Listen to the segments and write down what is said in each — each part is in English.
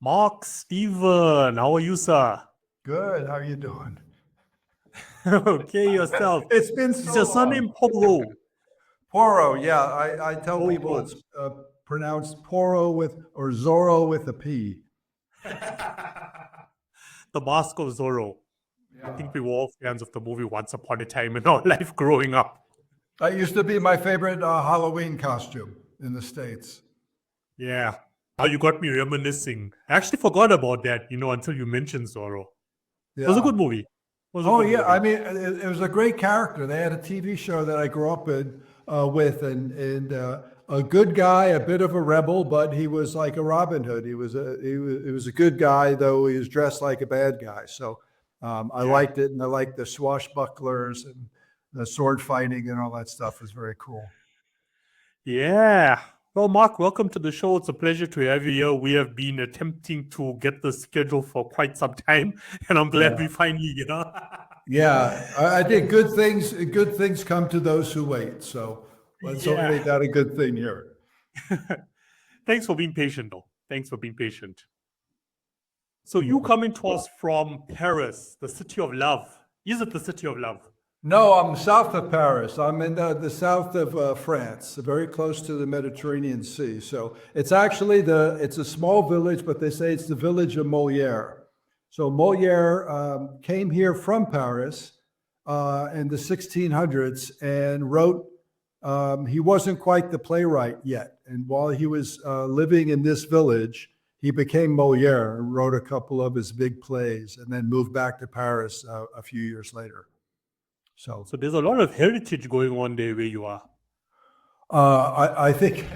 Mark Steven, how are you, sir? Good. How are you doing? Okay, yourself. It's been Is so your long. surname Porro? Porro. Yeah, I tell people Porro. it's pronounced Porro or Zorro with a P. The Mask of Zorro. I Yeah. think we were all fans of the movie Once Upon a Time in our life growing up. That used to be my favorite Halloween costume in the States. Yeah. Now you got me reminiscing. I actually forgot about that, until you mentioned Zorro. It was a Yeah. good movie. Oh yeah, I mean, it was a great character. They had a TV show that I grew up with, and a good guy, a bit of a rebel, but he was like a Robin Hood. He was a good guy, though he was dressed like a bad guy. So I liked it, and I liked the swashbucklers and the sword fighting and all that stuff was very cool. Yeah. Well, Mark, welcome to the show. It's a pleasure to have you here. We have been attempting to get the schedule for quite some time, and I'm glad we finally, Yeah, I think good things come to those who wait. So let's hope they got a good thing here. Thanks for being patient, though. Thanks for being patient. So you coming to us from Paris, the city of love. Is it the city of love? No, I'm south of Paris. I'm in the south of France, very close to the Mediterranean Sea. So it's actually it's a small village, but they say it's the village of Molière. So Molière came here from Paris in the 1600s and wrote. He wasn't quite the playwright yet, and while he was living in this village, he became Molière and wrote a couple of his big plays, and then moved back to Paris a few years later. So there's a lot of heritage going on there where you are. I think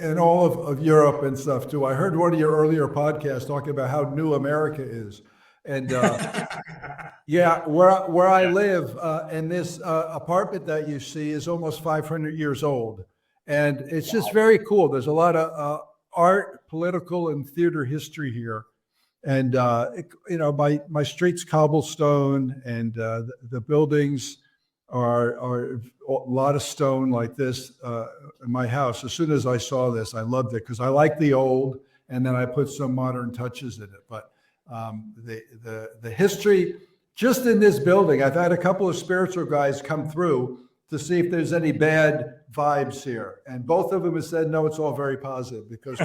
in all of Europe and stuff too. I heard one of your earlier podcasts talking about how new America is. And yeah, where I live in this apartment that you see is almost 500 years old. And it's just very cool. There's a lot of art, political, and theater history here. And, my street's cobblestone, and the buildings are a lot of stone like this in my house. As soon as I saw this, I loved it because I like the old, and then I put some modern touches in it. But the history just in this building, I've had a couple of spiritual guys come through to see if there's any bad vibes here. And both of them have said, no, it's all very positive, because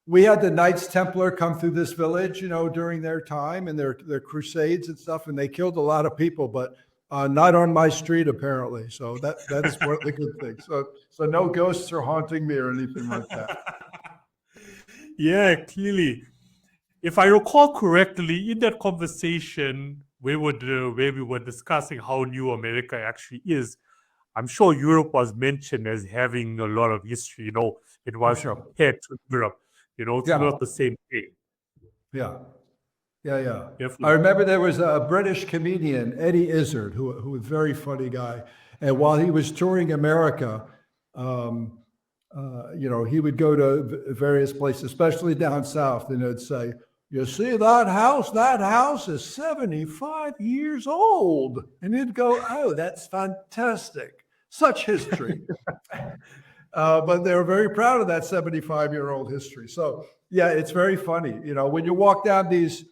we had the Knights Templar come through this village, during their time and their crusades and stuff, and they killed a lot of people, but not on my street apparently. So that is one of the good things. So no ghosts are haunting me or anything like that. Yeah, clearly. If I recall correctly, in that conversation where we were discussing how new America actually is, I'm sure Europe was mentioned as having a lot of history. It was compared to Europe. It's not the same thing. Yeah. I remember there was a British comedian, Eddie Izzard, who was a very funny guy. And while he was touring America, he would go to various places, especially down south, and they'd say, you see that house? That house is 75 years old. And he'd go, oh, that's fantastic. Such history. But they were very proud of that 75-year-old history. So, yeah, it's very funny. When you walk down these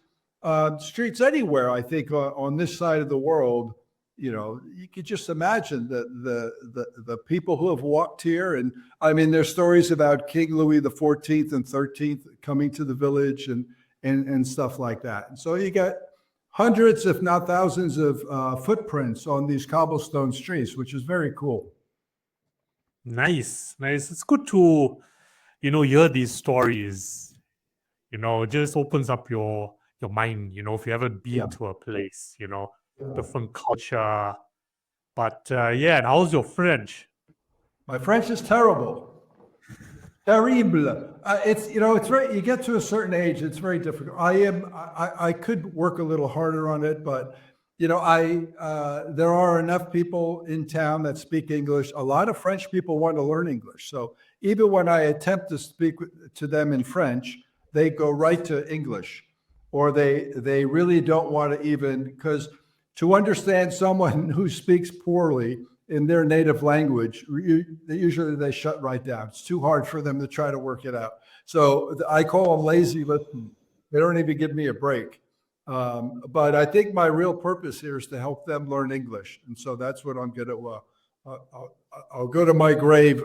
streets anywhere, I think on this side of the world, you could just imagine the people who have walked here. And I mean, there's stories about King Louis the 14th and 13th coming to the village and stuff like that. And so you got hundreds, if not thousands, of footprints on these cobblestone streets, which is very cool. Nice. It's good to, hear these stories. It just opens up your mind, if you haven't been to a place, different culture. But and how's your French? My French is terrible. Terrible. It's very, you get to a certain age, it's very difficult. I could work a little harder on it, but there are enough people in town that speak English. A lot of French people want to learn English. So even when I attempt to speak to them in French, they go right to English, or they really don't want to even, because to understand someone who speaks poorly in their native language, usually they shut right down. It's too hard for them to try to work it out. So I call them lazy listening. They don't even give me a break. But I think my real purpose here is to help them learn English. And so that's what I'm going to, I'll go to my grave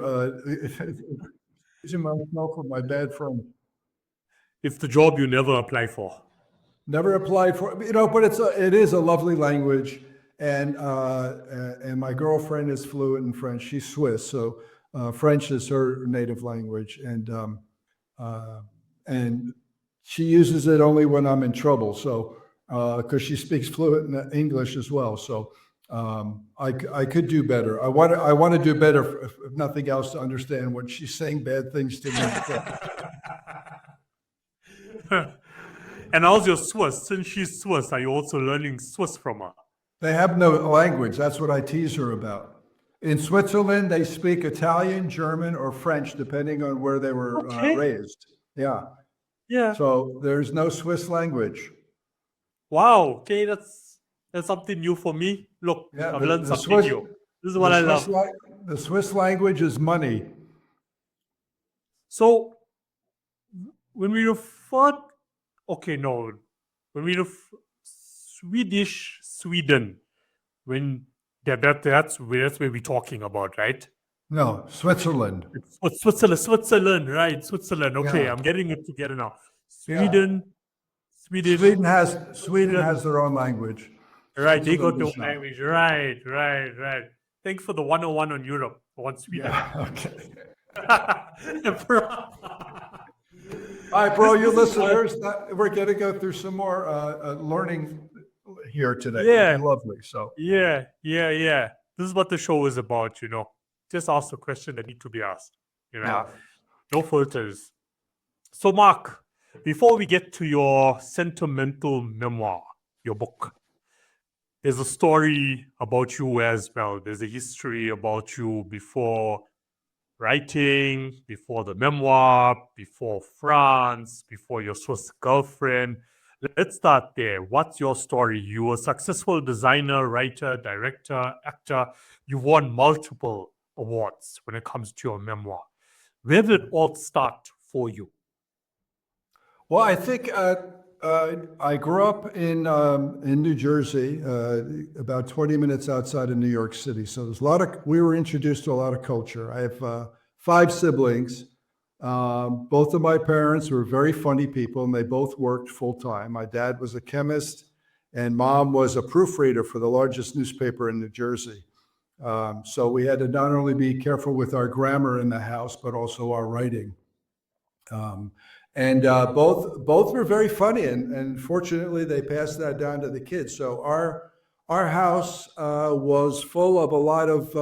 using myself for my bad friend. It's the job you never apply for. Never applied for, but it is a lovely language. And my girlfriend is fluent in French. She's Swiss. So French is her native language. And she uses it only when I'm in trouble. So, because she speaks fluent English as well. So I could do better. I want to do better, if nothing else, to understand when she's saying bad things to me. And how's your Swiss? Since she's Swiss, are you also learning Swiss from her? They have no language. That's what I tease her about. In Switzerland, they speak Italian, German, or French, depending on where they were raised. Yeah. Yeah. So there's no Swiss language. Wow. Okay, that's something new for me. Look, Yeah, I've learned something new. This is what I love. The Swiss language is money. So when we refer, when we refer Sweden, when that's where we're talking about, right? No, Switzerland. Switzerland, right? Switzerland. Okay, yeah. I'm getting it together now. Sweden has their own language. Right, they got their own language. Right. Thanks for the 101 on Europe, on Sweden. Yeah, okay. All right, bro, you listeners, we're going to go through some more learning here today. Yeah, lovely. So yeah. This is what the show is about, Just ask the question that need to be asked, Yeah. No filters. So, Mark, before we get to your sentimental memoir, your book, there's a story about you as well. There's a history about you before writing, before the memoir, before France, before your Swiss girlfriend. Let's start there. What's your story? You were a successful designer, writer, director, actor. You won multiple awards when it comes to your memoir. Where did it all start for you? Well, I think I grew up in New Jersey, about 20 minutes outside of New York City. So we were introduced to a lot of culture. I have 5 siblings. Both of my parents were very funny people, and they both worked full time. My dad was a chemist, and mom was a proofreader for the largest newspaper in New Jersey. So we had to not only be careful with our grammar in the house, but also our writing. And both were very funny, and fortunately they passed that down to the kids. So our house was full of a lot of,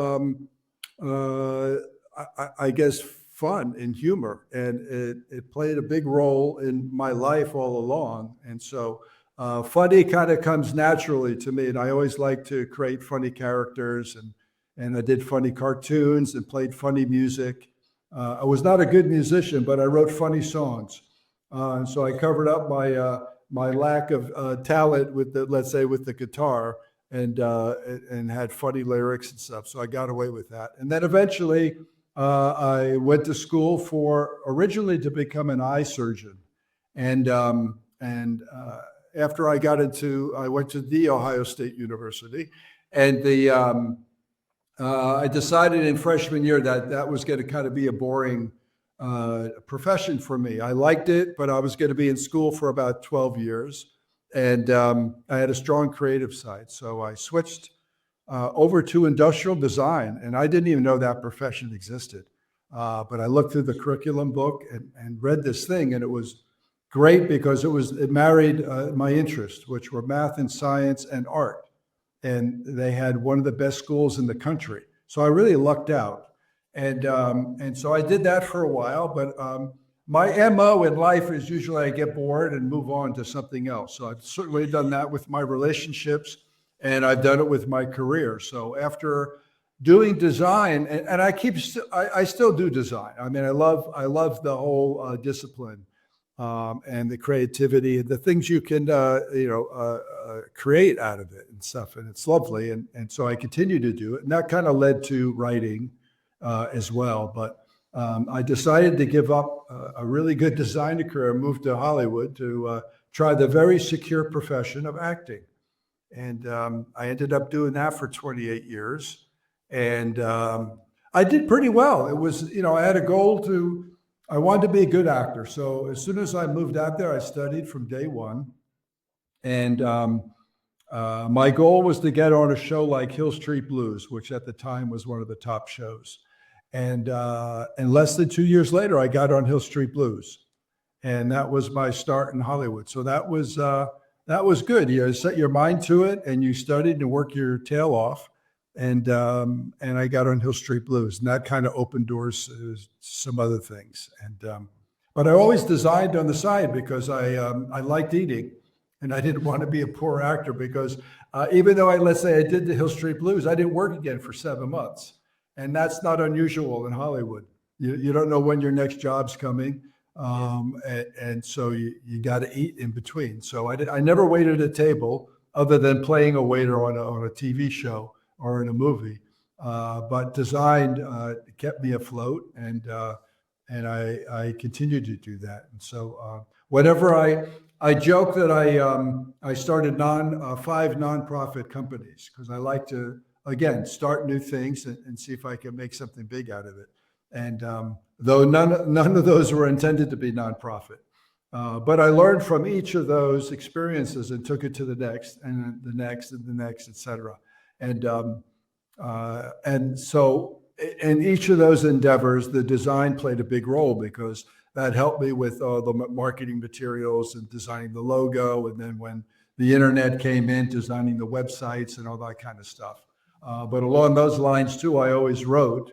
I guess, fun and humor, and it played a big role in my life all along. And so funny kind of comes naturally to me, and I always like to create funny characters, and I did funny cartoons and played funny music. I was not a good musician, but I wrote funny songs. And so I covered up my lack of talent with the guitar, and had funny lyrics and stuff. So I got away with that. And then eventually I went to school originally to become an eye surgeon. And after I went to the Ohio State University, and I decided in freshman year that was going to kind of be a boring profession for me. I liked it, but I was going to be in school for about 12 years. And I had a strong creative side. So I switched over to industrial design. And I didn't even know that profession existed. But I looked through the curriculum book and read this thing. And it was great because it married my interests, which were math and science and art. And they had one of the best schools in the country. So I really lucked out. And so I did that for a while, but my MO in life is usually I get bored and move on to something else. So I've certainly done that with my relationships, and I've done it with my career. So after doing design, and I still do design. I mean, I love the whole discipline. and the creativity and the things you can, create out of it and stuff. And it's lovely. And so I continue to do it. And that kind of led to writing as well. But I decided to give up a really good design career, moved to Hollywood to try the very secure profession of acting. And I ended up doing that for 28 years. And I did pretty well. It was, I had a goal I wanted to be a good actor. So as soon as I moved out there, I studied from day one. And my goal was to get on a show like Hill Street Blues, which at the time was one of the top shows. And less than 2 years later, I got on Hill Street Blues. And that was my start in Hollywood. So that was good. You set your mind to it and you studied and worked your tail off. And I got on Hill Street Blues, and that kind of opened doors to some other things. And but I always designed on the side because I liked eating, and I didn't want to be a poor actor because even though let's say I did the Hill Street Blues, I didn't work again for 7 months, and that's not unusual in Hollywood. You don't know when your next job's coming, and so you got to eat in between. So I never waited at a table other than playing a waiter on a TV show or in a movie, but design kept me afloat, and I continued to do that. And so whenever I joke that I started 5 nonprofit companies because I like to, again, start new things and see if I can make something big out of it. And though none of those were intended to be nonprofit, but I learned from each of those experiences and took it to the next and the next and the next, et cetera. And so in each of those endeavors, the design played a big role because that helped me with the marketing materials and designing the logo. And then when the internet came in, designing the websites and all that kind of stuff. But along those lines too, I always wrote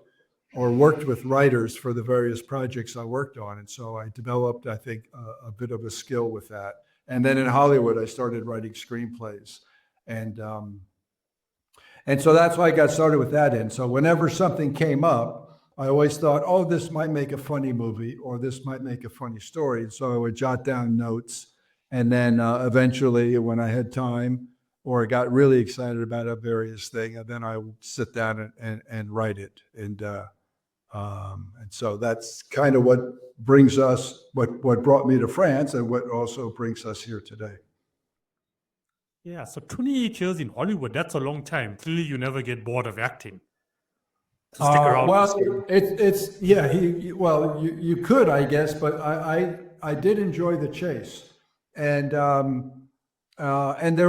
or worked with writers for the various projects I worked on. And so I developed, I think, a bit of a skill with that. And then in Hollywood, I started writing screenplays. And so that's why I got started with that end. So whenever something came up, I always thought, oh, this might make a funny movie or this might make a funny story. And so I would jot down notes. And then eventually when I had time or got really excited about a various thing, and then I would sit down and write it. And so that's kind of what brings us, what brought me to France and what also brings us here today. Yeah, so 28 years in Hollywood, that's a long time. Clearly, you never get bored of acting. To stick around. Well, you could, I guess, but I did enjoy the chase. And there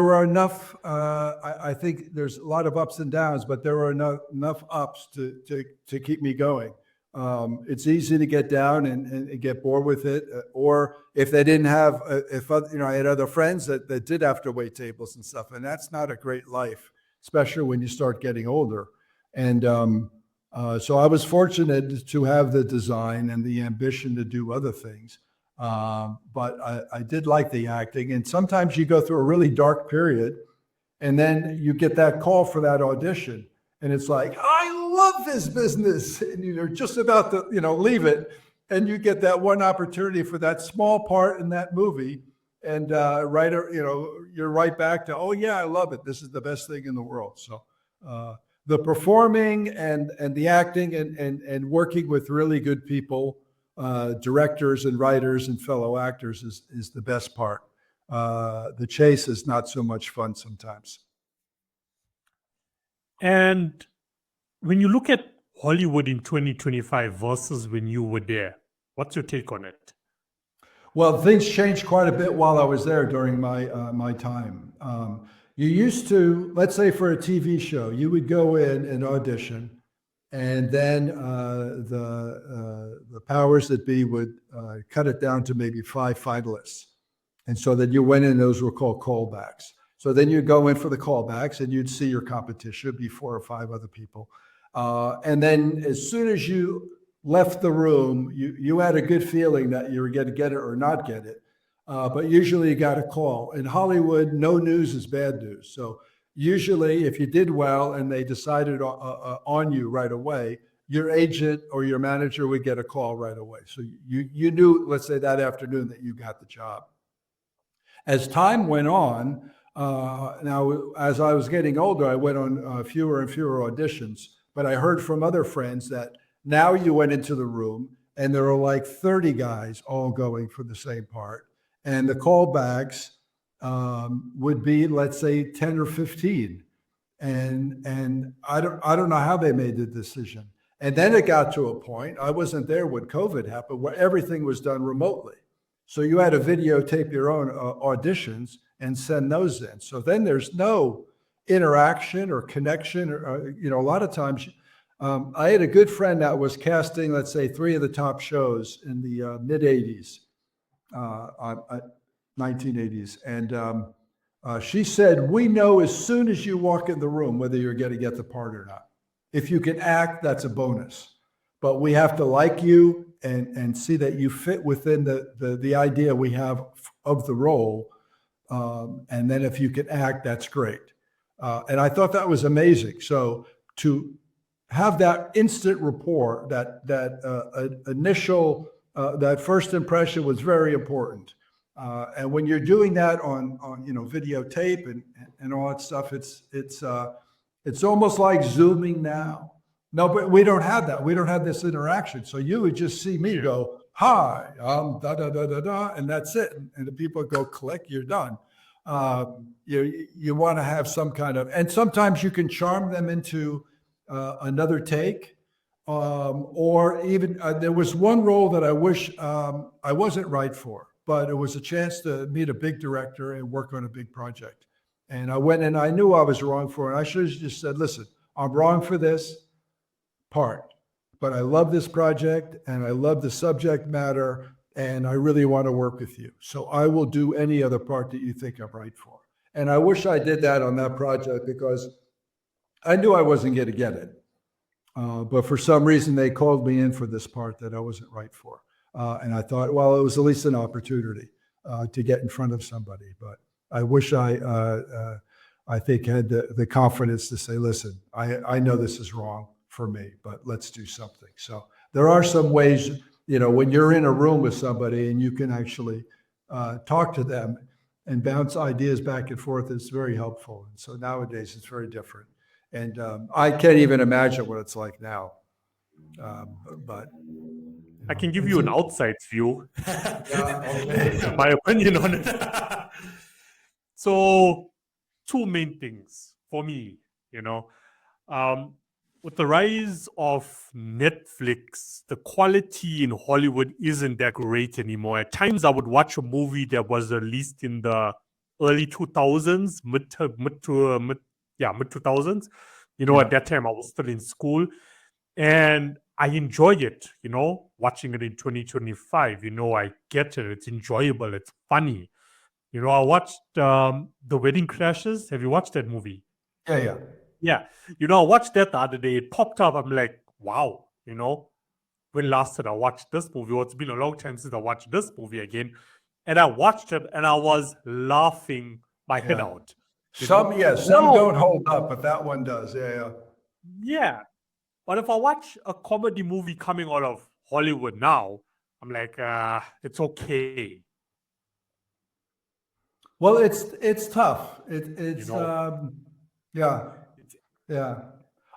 were enough, I think there's a lot of ups and downs, but there were enough ups to keep me going. It's easy to get down and get bored with it. Or if they didn't have, I had other friends that did have to wait tables and stuff, and that's not a great life, especially when you start getting older. And so I was fortunate to have the design and the ambition to do other things. But I did like the acting. And sometimes you go through a really dark period and then you get that call for that audition. And it's like, I love this business. And you're just about to, leave it. And you get that one opportunity for that small part in that movie. And you're right back to, oh yeah, I love it. This is the best thing in the world. So the performing and the acting and working with really good people, directors and writers and fellow actors is the best part. The chase is not so much fun sometimes. And when you look at Hollywood in 2025 versus when you were there, what's your take on it? Well, things changed quite a bit while I was there during my time. You used to, let's say for a TV show, you would go in and audition, and then the powers that be would cut it down to maybe 5 finalists. And so then you went in, those were called callbacks. So then you'd go in for the callbacks and you'd see your competition, it'd be 4 or 5 other people. And then as soon as you left the room, you had a good feeling that you were going to get it or not get it. But usually you got a call. In Hollywood, no news is bad news. So usually if you did well and they decided on you right away, your agent or your manager would get a call right away. So you knew, let's say that afternoon, that you got the job. As time went on, now as I was getting older, I went on fewer and fewer auditions. But I heard from other friends that now you went into the room and there were like 30 guys all going for the same part, and the callbacks would be, let's say, 10 or 15. And I don't know how they made the decision. And then it got to a point, I wasn't there when COVID happened, where everything was done remotely. So you had to videotape your own auditions and send those in. So then there's no interaction or connection. Or, a lot of times, I had a good friend that was casting, let's say, 3 of the top shows in the mid 80s, 1980s. And she said, we know as soon as you walk in the room whether you're going to get the part or not. If you can act, that's a bonus. But we have to like you and see that you fit within the idea we have of the role. And then if you can act, that's great. And I thought that was amazing. So to have that instant rapport, that initial, that first impression was very important. And when you're doing that on videotape and all that stuff, it's almost like Zooming now. No, but we don't have that. We don't have this interaction. So you would just see me go, hi, da da da da da, and that's it. And the people go, click, you're done. You want to have some kind of, and sometimes you can charm them into another take, or even there was one role that I wish I wasn't right for, but it was a chance to meet a big director and work on a big project. And I went and I knew I was wrong for it. I should have just said, listen, I'm wrong for this part, but I love this project and I love the subject matter and I really want to work with you. So I will do any other part that you think I'm right for. And I wish I did that on that project because I knew I wasn't going to get it. But for some reason, they called me in for this part that I wasn't right for. And I thought, well, it was at least an opportunity to get in front of somebody. But I wish I think had the confidence to say, listen, I know this is wrong for me, but let's do something. So there are some ways, when you're in a room with somebody and you can actually talk to them and bounce ideas back and forth, it's very helpful. And so nowadays it's very different. And I can't even imagine what it's like now. But I can give you an outside view, okay. my opinion on it. So, 2 main things for me, with the rise of Netflix, the quality in Hollywood isn't that great anymore. At times, I would watch a movie that was released in the early 2000s, mid 2000s. At that time, I was still in school, and I enjoy it. Watching it in 2025. I get it. It's enjoyable. It's funny. I watched The Wedding Crashes. Have you watched that movie? Yeah. Yeah. I watched that the other day. It popped up. I'm like, wow. When last did I watch this movie? Well, it's been a long time since I watched this movie again. And I watched it and I was laughing my head out. Some don't hold up, but that one does. Yeah. But if I watch a comedy movie coming out of Hollywood now, I'm like, it's okay. Well, it's tough. It's yeah.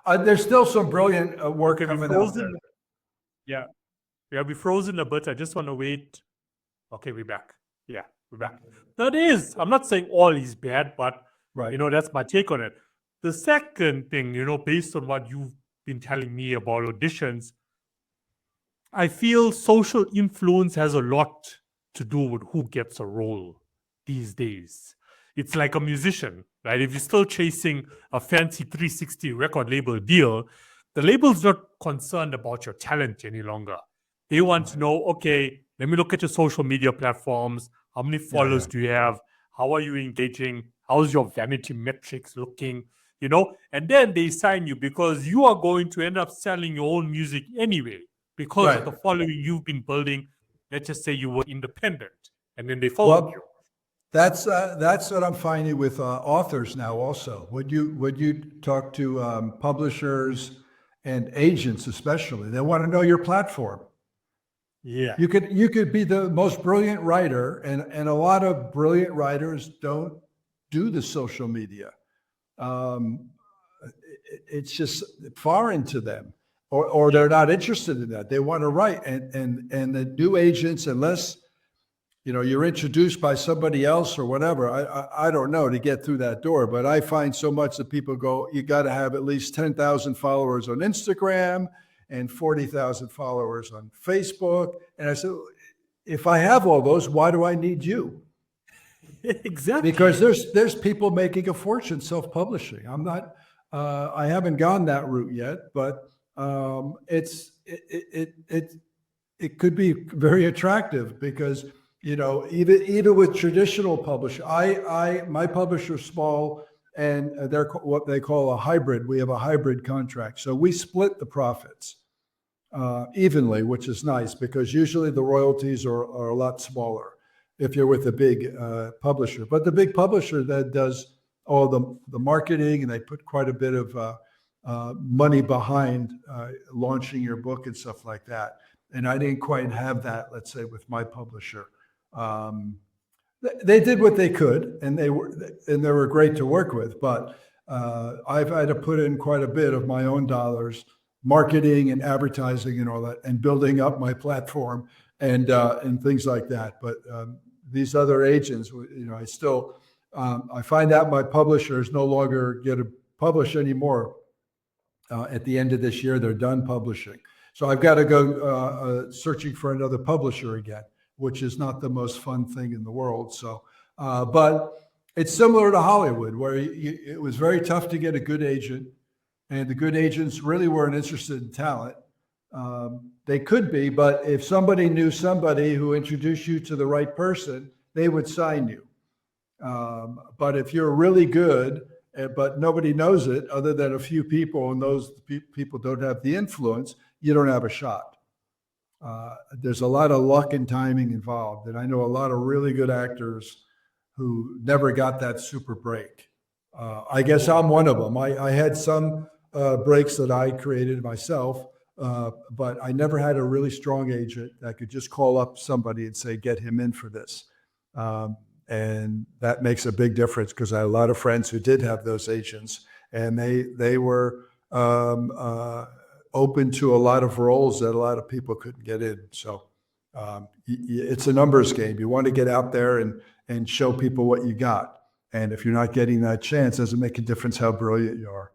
There's still some brilliant work coming out there. Yeah, we frozen a bit. I just want to wait. Okay, we're back. Yeah, we're back. That is. I'm not saying all is bad, but right. That's my take on it. The second thing, based on what you've been telling me about auditions, I feel social influence has a lot to do with who gets a role these days. It's like a musician, right? If you're still chasing a fancy 360 record label deal, the label's not concerned about your talent any longer. They want to know, okay, let me look at your social media platforms. How many followers do you have? How are you engaging? How's your vanity metrics looking? And then they sign you because you are going to end up selling your own music anyway because of the following you've been building. Let's just say you were independent and then they followed you. That's what I'm finding with authors now also. Would you talk to publishers and agents especially. They want to know your platform. Yeah. You could be the most brilliant writer, and a lot of brilliant writers don't do the social media. It's just foreign to them, or they're not interested in that. They want to write, and the new agents, unless you're introduced by somebody else or whatever. I don't know to get through that door, but I find so much that people go, you got to have at least 10,000 followers on Instagram and 40,000 followers on Facebook. And I said, if I have all those, why do I need you? Exactly. Because there's people making a fortune self-publishing. I'm not, I haven't gone that route yet, but it could be very attractive because even with traditional publishing, my publisher's small, and they're what they call a hybrid. We have a hybrid contract, so we split the profits evenly, which is nice because usually the royalties are a lot smaller if you're with a big publisher. But the big publisher that does all the marketing, and they put quite a bit of money behind launching your book and stuff like that. And I didn't quite have that, let's say, with my publisher. They did what they could, and they were great to work with. But I've had to put in quite a bit of my own dollars, marketing and advertising and all that, and building up my platform and things like that. But these other agents, I still I find out my publisher is no longer going to publish anymore. At the end of this year, they're done publishing. So I've got to go searching for another publisher again, which is not the most fun thing in the world. So, but it's similar to Hollywood, where it was very tough to get a good agent, and the good agents really weren't interested in talent. They could be, but if somebody knew somebody who introduced you to the right person, they would sign you. But if you're really good, but nobody knows it other than a few people, and those people don't have the influence, you don't have a shot. There's a lot of luck and timing involved. And I know a lot of really good actors who never got that super break. I guess I'm one of them. I had some breaks that I created myself, but I never had a really strong agent that could just call up somebody and say, get him in for this. And that makes a big difference because I had a lot of friends who did have those agents, and they were open to a lot of roles that a lot of people couldn't get in. So it's a numbers game. You want to get out there and show people what you got. And if you're not getting that chance, it doesn't make a difference how brilliant you are.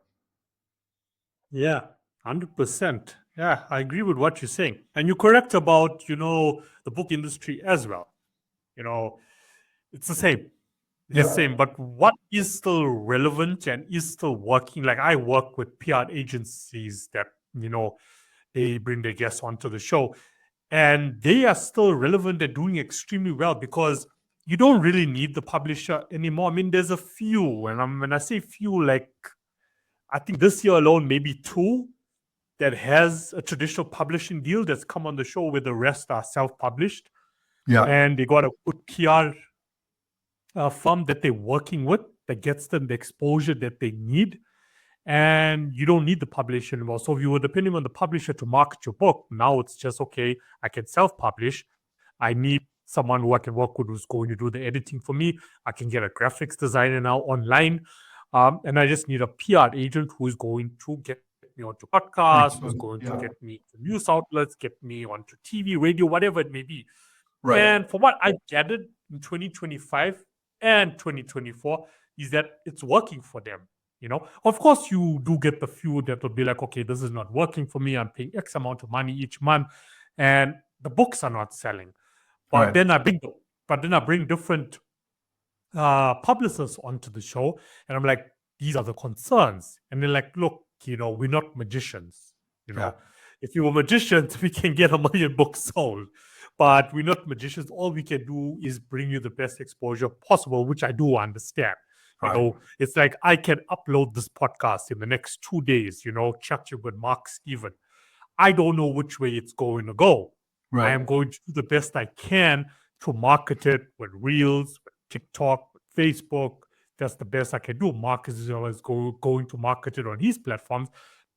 Yeah, 100%. Yeah, I agree with what you're saying. And you're correct about, the book industry as well. It's the same. It's the same. But what is still relevant and is still working? Like I work with PR agencies that, they bring their guests onto the show, and they are still relevant and doing extremely well because you don't really need the publisher anymore. I mean, there's a few, and when I say few, like I think this year alone, maybe 2 that has a traditional publishing deal that's come on the show, where the rest are self-published. Yeah. And they got a good PR firm that they're working with that gets them the exposure that they need. And you don't need the publisher anymore. So if you were depending on the publisher to market your book, now it's just, okay, I can self-publish. I need someone who I can work with who's going to do the editing for me. I can get a graphics designer now online. And I just need a PR agent who is going to get me onto podcasts, who's going to get me to news outlets, get me onto TV, radio, whatever it may be. Right. And from what I've gathered in 2025 and 2024 is that it's working for them. Of course, you do get the few that will be like, okay, this is not working for me. I'm paying X amount of money each month, and the books are not selling. But then I bring different publicists onto the show, and I'm like, these are the concerns. And they're like, look, we're not magicians. If you were magicians, we can get 1 million books sold. But we're not magicians. All we can do is bring you the best exposure possible, which I do understand. It's like I can upload this podcast in the next 2 days, chat you with Mark Steven. I don't know which way it's going to go. Right. I am going to do the best I can to market it with Reels, with TikTok, with Facebook. That's the best I can do. Mark is always going to market it on his platforms.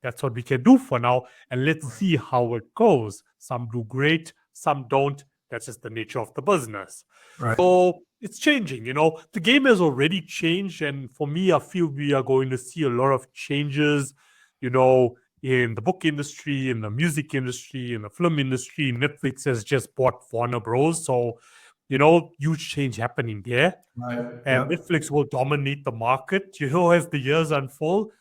That's what we can do for now. And let's see how it goes. Some do great, some don't. That's just the nature of the business. Right. So it's changing, the game has already changed. And for me, I feel we are going to see a lot of changes, in the book industry, in the music industry, in the film industry. Netflix has just bought Warner Bros. So, huge change happening there. Right. And Yep. Netflix will dominate the market, as the years unfold.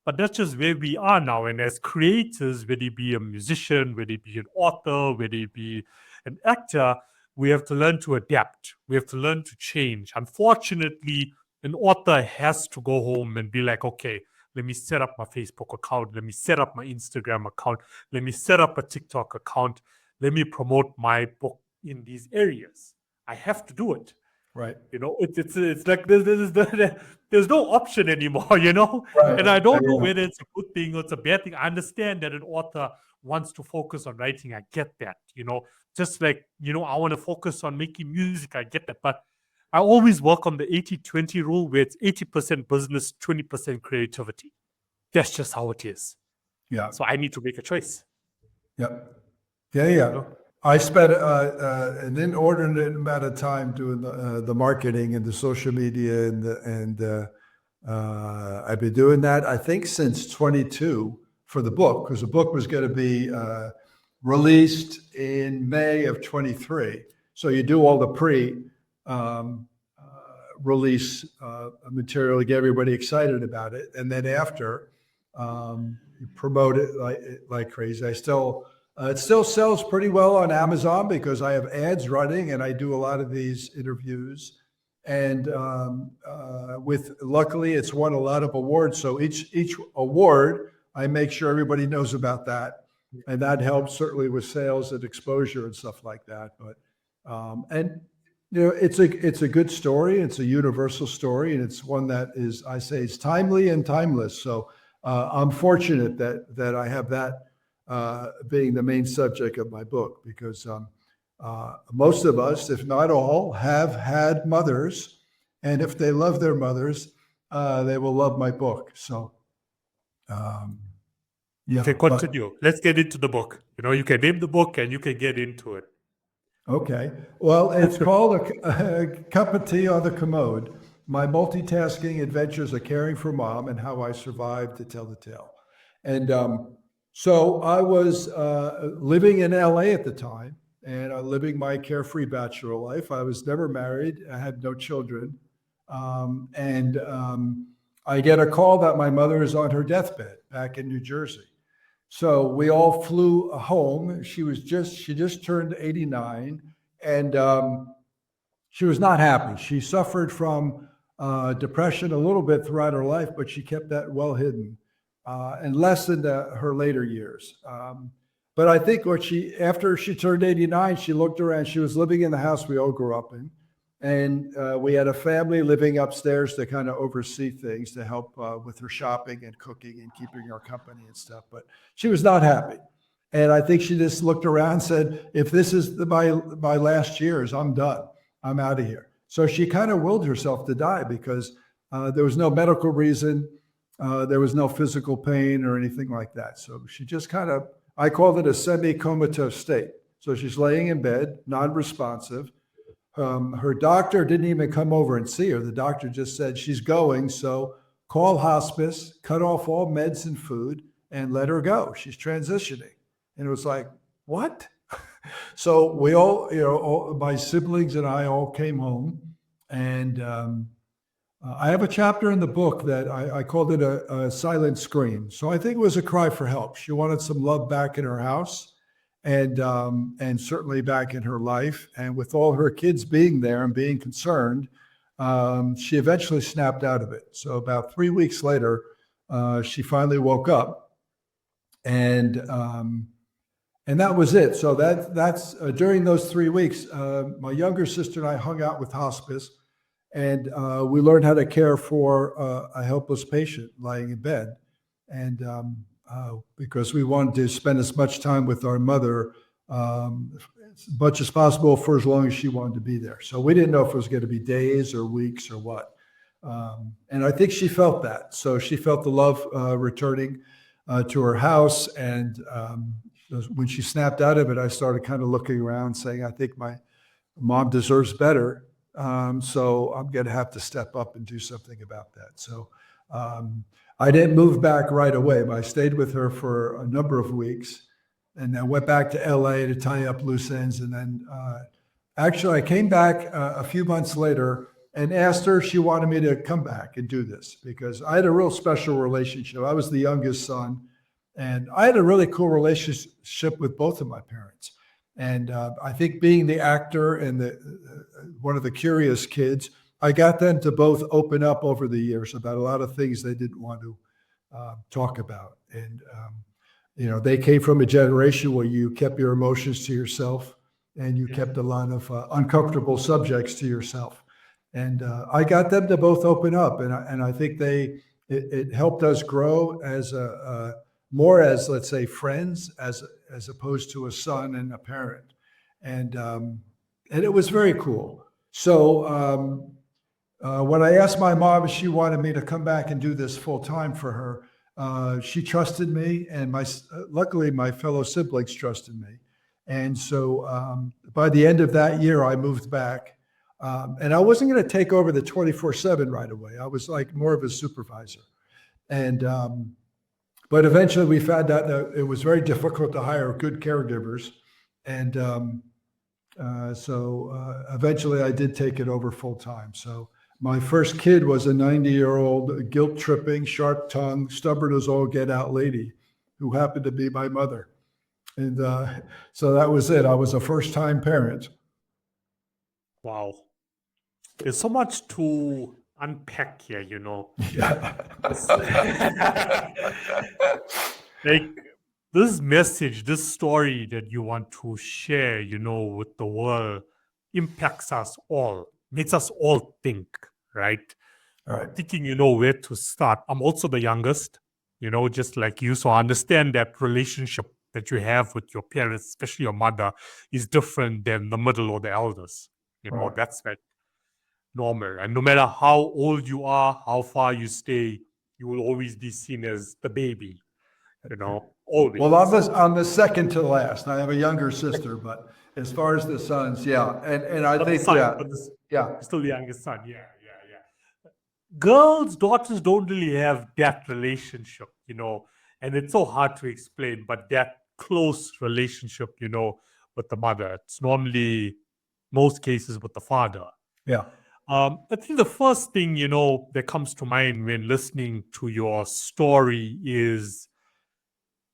But that's just where we are now. And as creators, whether it be a musician, whether it be an author, whether it be an actor, we have to learn to adapt. We have to learn to change. Unfortunately, an author has to go home and be like, okay, let me set up my Facebook account. Let me set up my Instagram account. Let me set up a TikTok account. Let me promote my book in these areas. I have to do it. Right. It's like there's no option anymore, Right. And I don't know whether it's a good thing or it's a bad thing. I understand that an author wants to focus on writing. I get that, just like, I want to focus on making music. I get that. But I always work on the 80-20 rule where it's 80% business, 20% creativity. That's just how it is. Yeah. So I need to make a choice. Yep. Yeah. I spent an inordinate amount of time doing the marketing and the social media, and I've been doing that, I think, since 22 for the book, because the book was going to be released in May of 23. So you do all the pre-release material to get everybody excited about it, and then after you promote it like crazy. It still sells pretty well on Amazon because I have ads running and I do a lot of these interviews. And luckily, it's won a lot of awards. So each award, I make sure everybody knows about that, and that helps certainly with sales and exposure and stuff like that. But it's a good story. It's a universal story, and it's one that is, I say, it's timely and timeless. So I'm fortunate that I have that being the main subject of my book, because most of us, if not all, have had mothers, and if they love their mothers, they will love my book. So, yeah. Okay, continue. Let's get into the book. You can name the book and you can get into it. Okay. Well, it's called a Cup of Tea on the Commode: My Multitasking Adventures of Caring for Mom and How I Survived to Tell the Tale. And so I was living in LA at the time, and living my carefree bachelor life. I was never married. I had no children. I get a call that my mother is on her deathbed back in New Jersey. So we all flew home. She just turned 89, and she was not happy. She suffered from depression a little bit throughout her life, but she kept that well hidden. And less in her later years. But I think after she turned 89, she looked around. She was living in the house we all grew up in. And we had a family living upstairs to kind of oversee things, to help with her shopping and cooking and keeping her company and stuff. But she was not happy. And I think she just looked around and said, if this is my last years, I'm done. I'm out of here. So she kind of willed herself to die because there was no medical reason. There was no physical pain or anything like that. So she just I called it a semi-comatose state. So she's laying in bed, non-responsive. Her doctor didn't even come over and see her. The doctor just said, she's going, so call hospice, cut off all meds and food, and let her go. She's transitioning. And it was like, what? So we all, my siblings and I all came home, and I have a chapter in the book that I called it a silent scream. So I think it was a cry for help. She wanted some love back in her house, and certainly back in her life. And with all her kids being there and being concerned, she eventually snapped out of it. So about 3 weeks later, she finally woke up, and that was it. So that's during those 3 weeks, my younger sister and I hung out with hospice. And we learned how to care for a helpless patient lying in bed. And because we wanted to spend as much time with our mother, as much as possible for as long as she wanted to be there. So we didn't know if it was going to be days or weeks or what. And I think she felt that. So she felt the love returning. to her house. And when she snapped out of it, I started kind of looking around saying, I think my mom deserves better. So I'm going to have to step up and do something about that. So I didn't move back right away, but I stayed with her for a number of weeks and then went back to LA to tie up loose ends. And then actually I came back a few months later and asked her if she wanted me to come back and do this because I had a real special relationship. I was the youngest son and I had a really cool relationship with both of my parents. And I think being the actor and one of the curious kids, I got them to both open up over the years about a lot of things they didn't want to talk about. And, they came from a generation where you kept your emotions to yourself and you kept a lot of uncomfortable subjects to yourself. And I got them to both open up. And I think it helped us grow as more as, let's say, friends, as opposed to a son and a parent. And it was very cool. So when I asked my mom if she wanted me to come back and do this full time for her, she trusted me, and luckily my fellow siblings trusted me. And so by the end of that year, I moved back. And I wasn't going to take over the 24/7 right away. I was like more of a supervisor. And but eventually we found out that it was very difficult to hire good caregivers. And so eventually I did take it over full time. So my first kid was a 90-year-old guilt-tripping, sharp-tongued, stubborn as all get out lady who happened to be my mother. And so that was it. I was a first-time parent. Wow. There's so much to unpack here, Yeah. Like this message, this story that you want to share, with the world impacts us all, makes us all think, right? All right. Thinking, where to start. I'm also the youngest, just like you. So I understand that relationship that you have with your parents, especially your mother, is different than the middle or the elders. Right. That's like normal. And no matter how old you are, how far you stay, you will always be seen as the baby, always. Well, I'm the second to last. I have a younger sister, but as far as the sons, yeah. And I think, yeah. Still the youngest son, yeah. Girls, daughters don't really have that relationship, and it's so hard to explain, but that close relationship, with the mother. It's normally, most cases, with the father. Yeah. I think the first thing, that comes to mind when listening to your story is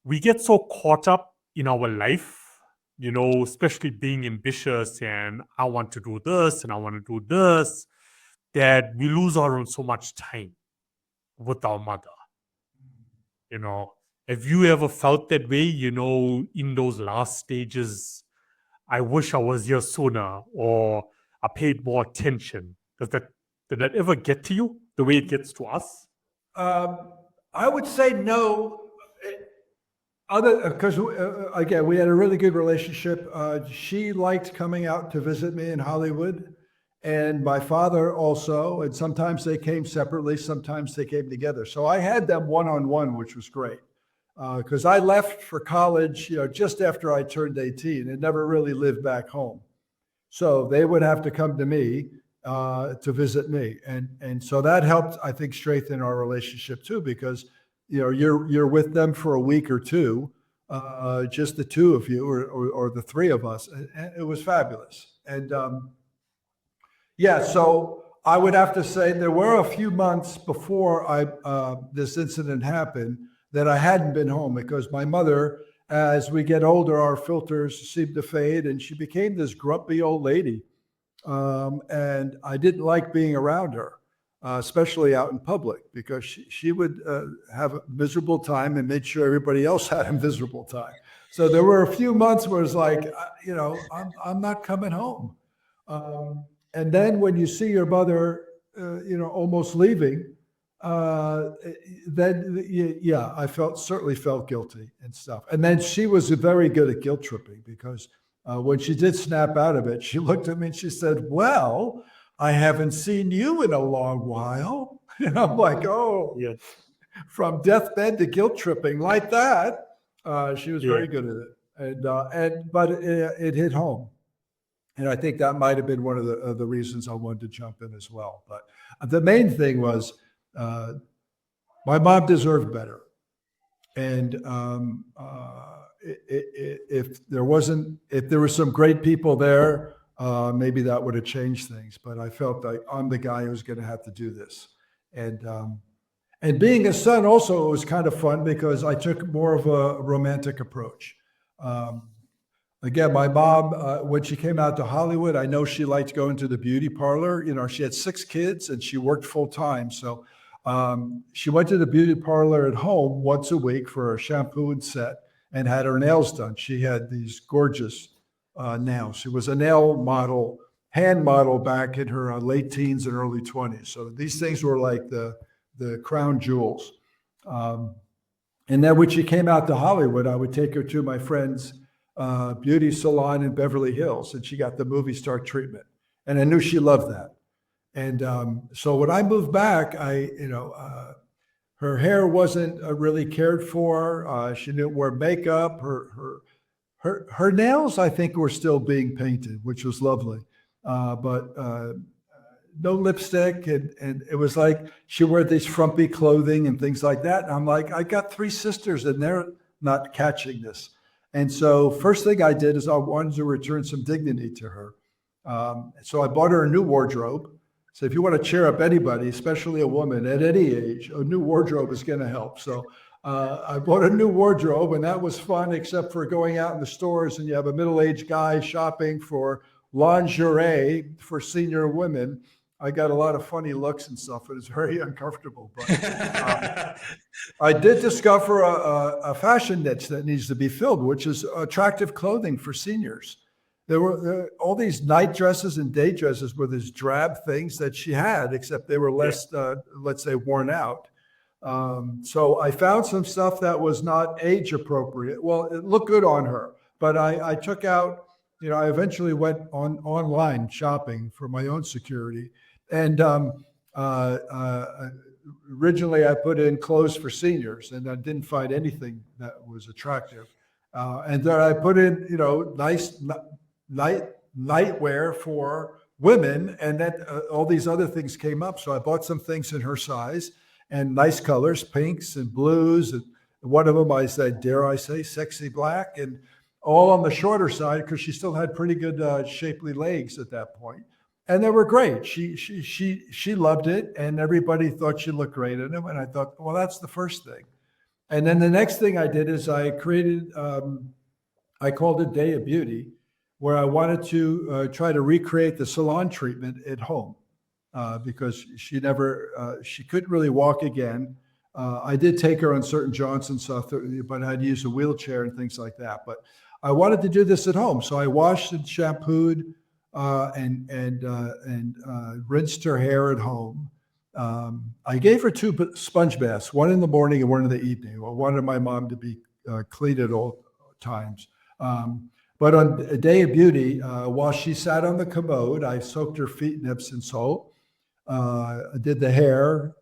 we get so caught up in our life, especially being ambitious and I want to do this and I want to do this, that we lose out on so much time with our mother. Have you ever felt that way, in those last stages? I wish I was here sooner, or I paid more attention. Did that ever get to you the way it gets to us? I would say no. Because again, we had a really good relationship. She liked coming out to visit me in Hollywood, and my father also. And sometimes they came separately, sometimes they came together. So I had them one-on-one, which was great. Because I left for college, just after I turned 18 and never really lived back home. So they would have to come to me to visit me. And so that helped, I think, strengthen our relationship too, because, you're with them for a week or two, just the two of you or the three of us. And it was fabulous. And so I would have to say there were a few months before this incident happened that I hadn't been home because my mother, as we get older, our filters seem to fade and she became this grumpy old lady. And I didn't like being around her, especially out in public, because she would have a miserable time and made sure everybody else had a miserable time. So there were a few months where it's like, I'm not coming home. And then when you see your mother, almost leaving, then I certainly felt guilty and stuff. And then she was very good at guilt tripping because when she did snap out of it, she looked at me and she said, "Well, I haven't seen you in a long while." And I'm like, "Oh, yes. from deathbed to guilt tripping like that. She was Yeah. very good at it, but it hit home, and I think that might have been one of the reasons I wanted to jump in as well. But the main thing was my mom deserved better, and if there were some great people there, maybe that would have changed things. But I felt like I'm the guy who's going to have to do this, and being a son also was kind of fun because I took more of a romantic approach. Again, my mom, when she came out to Hollywood, I know she liked going to the beauty parlor. You know, she had 6 kids and she worked full time. So she went to the beauty parlor at home once a week for a shampoo and set and had her nails done. She had these gorgeous nails. She was a nail model, hand model back in her late teens and early 20s. So these things were like the crown jewels. And then when she came out to Hollywood, I would take her to my friend's beauty salon in Beverly Hills, and she got the movie star treatment. And I knew she loved that. And so when I moved back, her hair wasn't really cared for. She didn't wear makeup. Her nails, I think, were still being painted, which was lovely. But no lipstick, and it was like she wore these frumpy clothing and things like that. And I'm like, I got 3 sisters, and they're not catching this. And so first thing I did is I wanted to return some dignity to her. So I bought her a new wardrobe. So if you want to cheer up anybody, especially a woman at any age, a new wardrobe is going to help. So I bought a new wardrobe, and that was fun, except for going out in the stores and you have a middle-aged guy shopping for lingerie for senior women. I got a lot of funny looks and stuff. It was very uncomfortable. But I did discover a fashion niche that needs to be filled, which is attractive clothing for seniors. There were all these night dresses and day dresses were these drab things that she had, except they were less, let's say, worn out. So I found some stuff that was not age appropriate. Well, it looked good on her, but I took out, I eventually went online shopping for my own security. And originally I put in clothes for seniors, and I didn't find anything that was attractive. And then I put in, nice nightwear for women, and then all these other things came up. So I bought some things in her size and nice colors, pinks and blues. And one of them I said, dare I say, sexy black, and all on the shorter side because she still had pretty good shapely legs at that point. And they were great. She loved it, and everybody thought she looked great in them. And I thought, well, that's the first thing. And then the next thing I did is I created, I called it Day of Beauty, where I wanted to try to recreate the salon treatment at home because she couldn't really walk again. I did take her on certain Johnson stuff, but I had to use a wheelchair and things like that. But I wanted to do this at home. So I washed and shampooed and rinsed her hair at home. I gave her 2 sponge baths, one in the morning and one in the evening. I wanted my mom to be clean at all times. But on a Day of Beauty, while she sat on the commode, I soaked her feet and Epsom salt. I did the hair.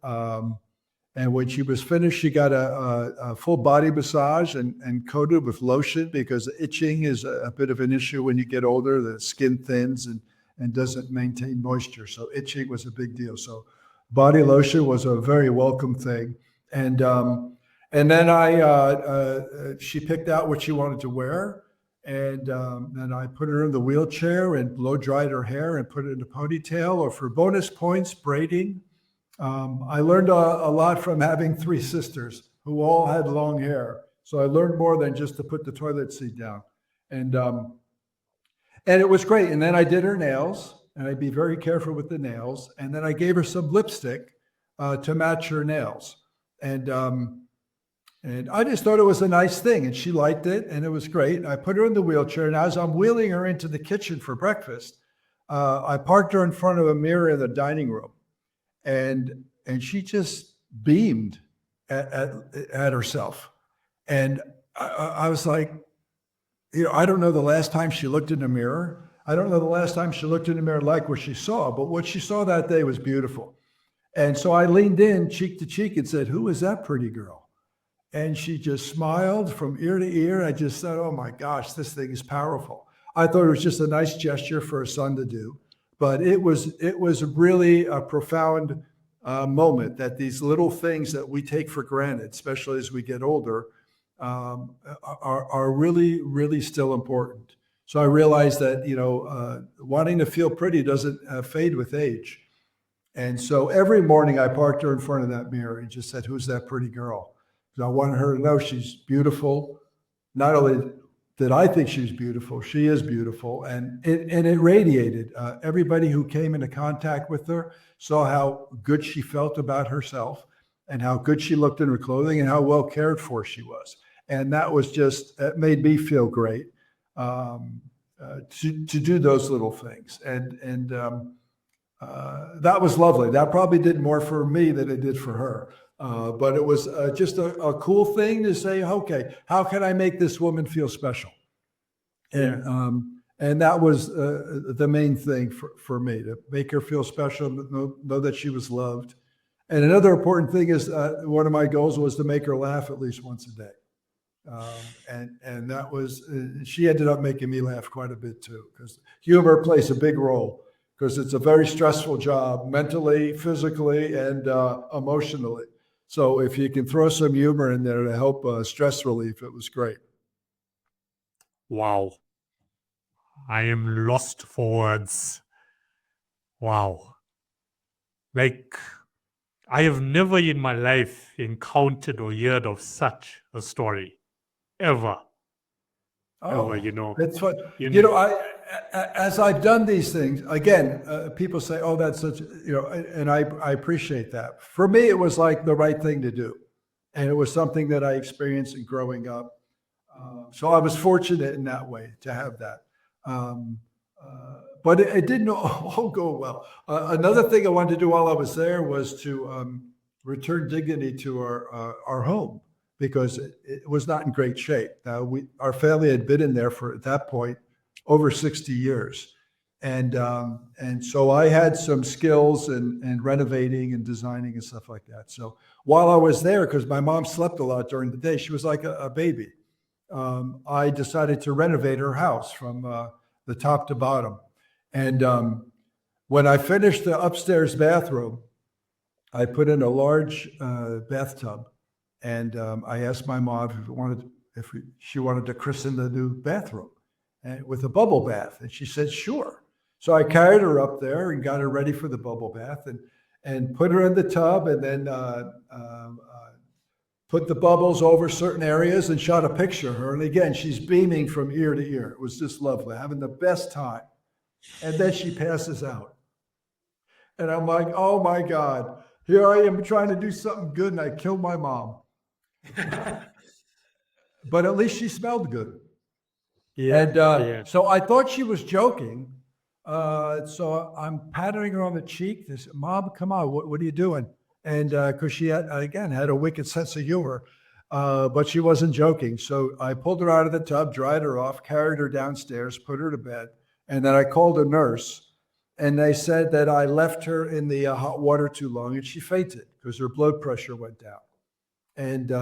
And when she was finished, she got a full body massage and coated with lotion because itching is a bit of an issue when you get older. The skin thins and doesn't maintain moisture. So itching was a big deal. So body lotion was a very welcome thing. And then she picked out what she wanted to wear. And then I put her in the wheelchair and blow dried her hair and put it in a ponytail, or for bonus points, braiding. I learned a lot from having 3 sisters who all had long hair. So I learned more than just to put the toilet seat down. And it was great. And then I did her nails, and I'd be very careful with the nails. And then I gave her some lipstick to match her nails. And I just thought it was a nice thing, and she liked it, and it was great. I put her in the wheelchair, and as I'm wheeling her into the kitchen for breakfast, I parked her in front of a mirror in the dining room. And she just beamed at herself. And I was like, I don't know the last time she looked in the mirror. I don't know the last time she looked in the mirror like what she saw, but what she saw that day was beautiful. And so I leaned in cheek to cheek and said, "Who is that pretty girl?" And she just smiled from ear to ear. I just thought, oh my gosh, this thing is powerful. I thought it was just a nice gesture for a son to do, but it was really a profound moment that these little things that we take for granted, especially as we get older, are really, really still important. So I realized that, wanting to feel pretty doesn't fade with age. And so every morning I parked her in front of that mirror and just said, "Who's that pretty girl?" Because I wanted her to know she's beautiful. Not only did I think she was beautiful, she is beautiful. And it radiated. Everybody who came into contact with her saw how good she felt about herself and how good she looked in her clothing and how well cared for she was. And that made me feel great to do those little things. That was lovely. That probably did more for me than it did for her. But it was just a cool thing to say, okay, how can I make this woman feel special? And that was the main thing for me, to make her feel special, know that she was loved. And another important thing is one of my goals was to make her laugh at least once a day. And that was, she ended up making me laugh quite a bit too, because humor plays a big role. Because it's a very stressful job, mentally, physically, and emotionally. So if you can throw some humor in there to help stress relief, it was great. Wow. I am lost for words. Wow. Like, I have never in my life encountered or heard of such a story. Ever. Ever, It's fun. As I've done these things, again, people say, "Oh, that's such," and I appreciate that. For me, it was like the right thing to do, and it was something that I experienced in growing up. So I was fortunate in that way to have that. But it didn't all go well. Another thing I wanted to do while I was there was to return dignity to our home, because it was not in great shape. Our family had been in there for, at that point, over 60 years. And so I had some skills in renovating and designing and stuff like that. So while I was there, because my mom slept a lot during the day, she was like a baby. I decided to renovate her house from the top to bottom. And when I finished the upstairs bathroom, I put in a large bathtub. And I asked my mom if she wanted to christen the new bathroom with a bubble bath. And she said, sure. So I carried her up there and got her ready for the bubble bath and put her in the tub, and then put the bubbles over certain areas and shot a picture of her. And again, she's beaming from ear to ear. It was just lovely, having the best time. And then she passes out. And I'm like, oh my God, here I am trying to do something good and I killed my mom. But at least she smelled good. So I thought she was joking. So I'm patting her on the cheek. This, Mom, come on, what are you doing? And because she had a wicked sense of humor, but she wasn't joking. So I pulled her out of the tub, dried her off, carried her downstairs, put her to bed, and then I called a nurse. And they said that I left her in the hot water too long, and she fainted because her blood pressure went down. And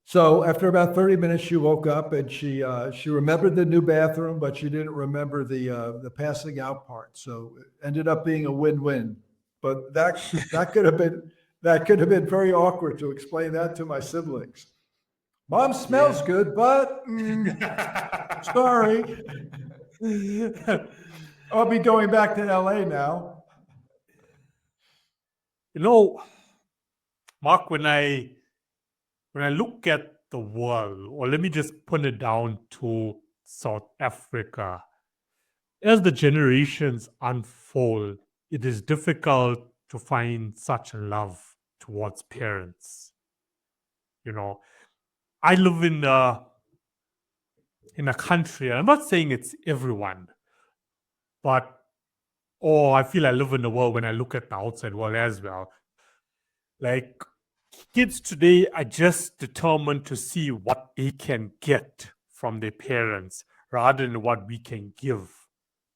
so after about 30 minutes, she woke up and she remembered the new bathroom, but she didn't remember the passing out part. So it ended up being a win-win. But that could have been very awkward to explain that to my siblings. Mom smells good, but sorry. I'll be going back to LA now. Mark, when I look at the world, or let me just put it down to South Africa, as the generations unfold, it is difficult to find such love towards parents. I live in a country, I'm not saying it's everyone, but I feel I live in the world when I look at the outside world as well. Like, kids today are just determined to see what they can get from their parents rather than what we can give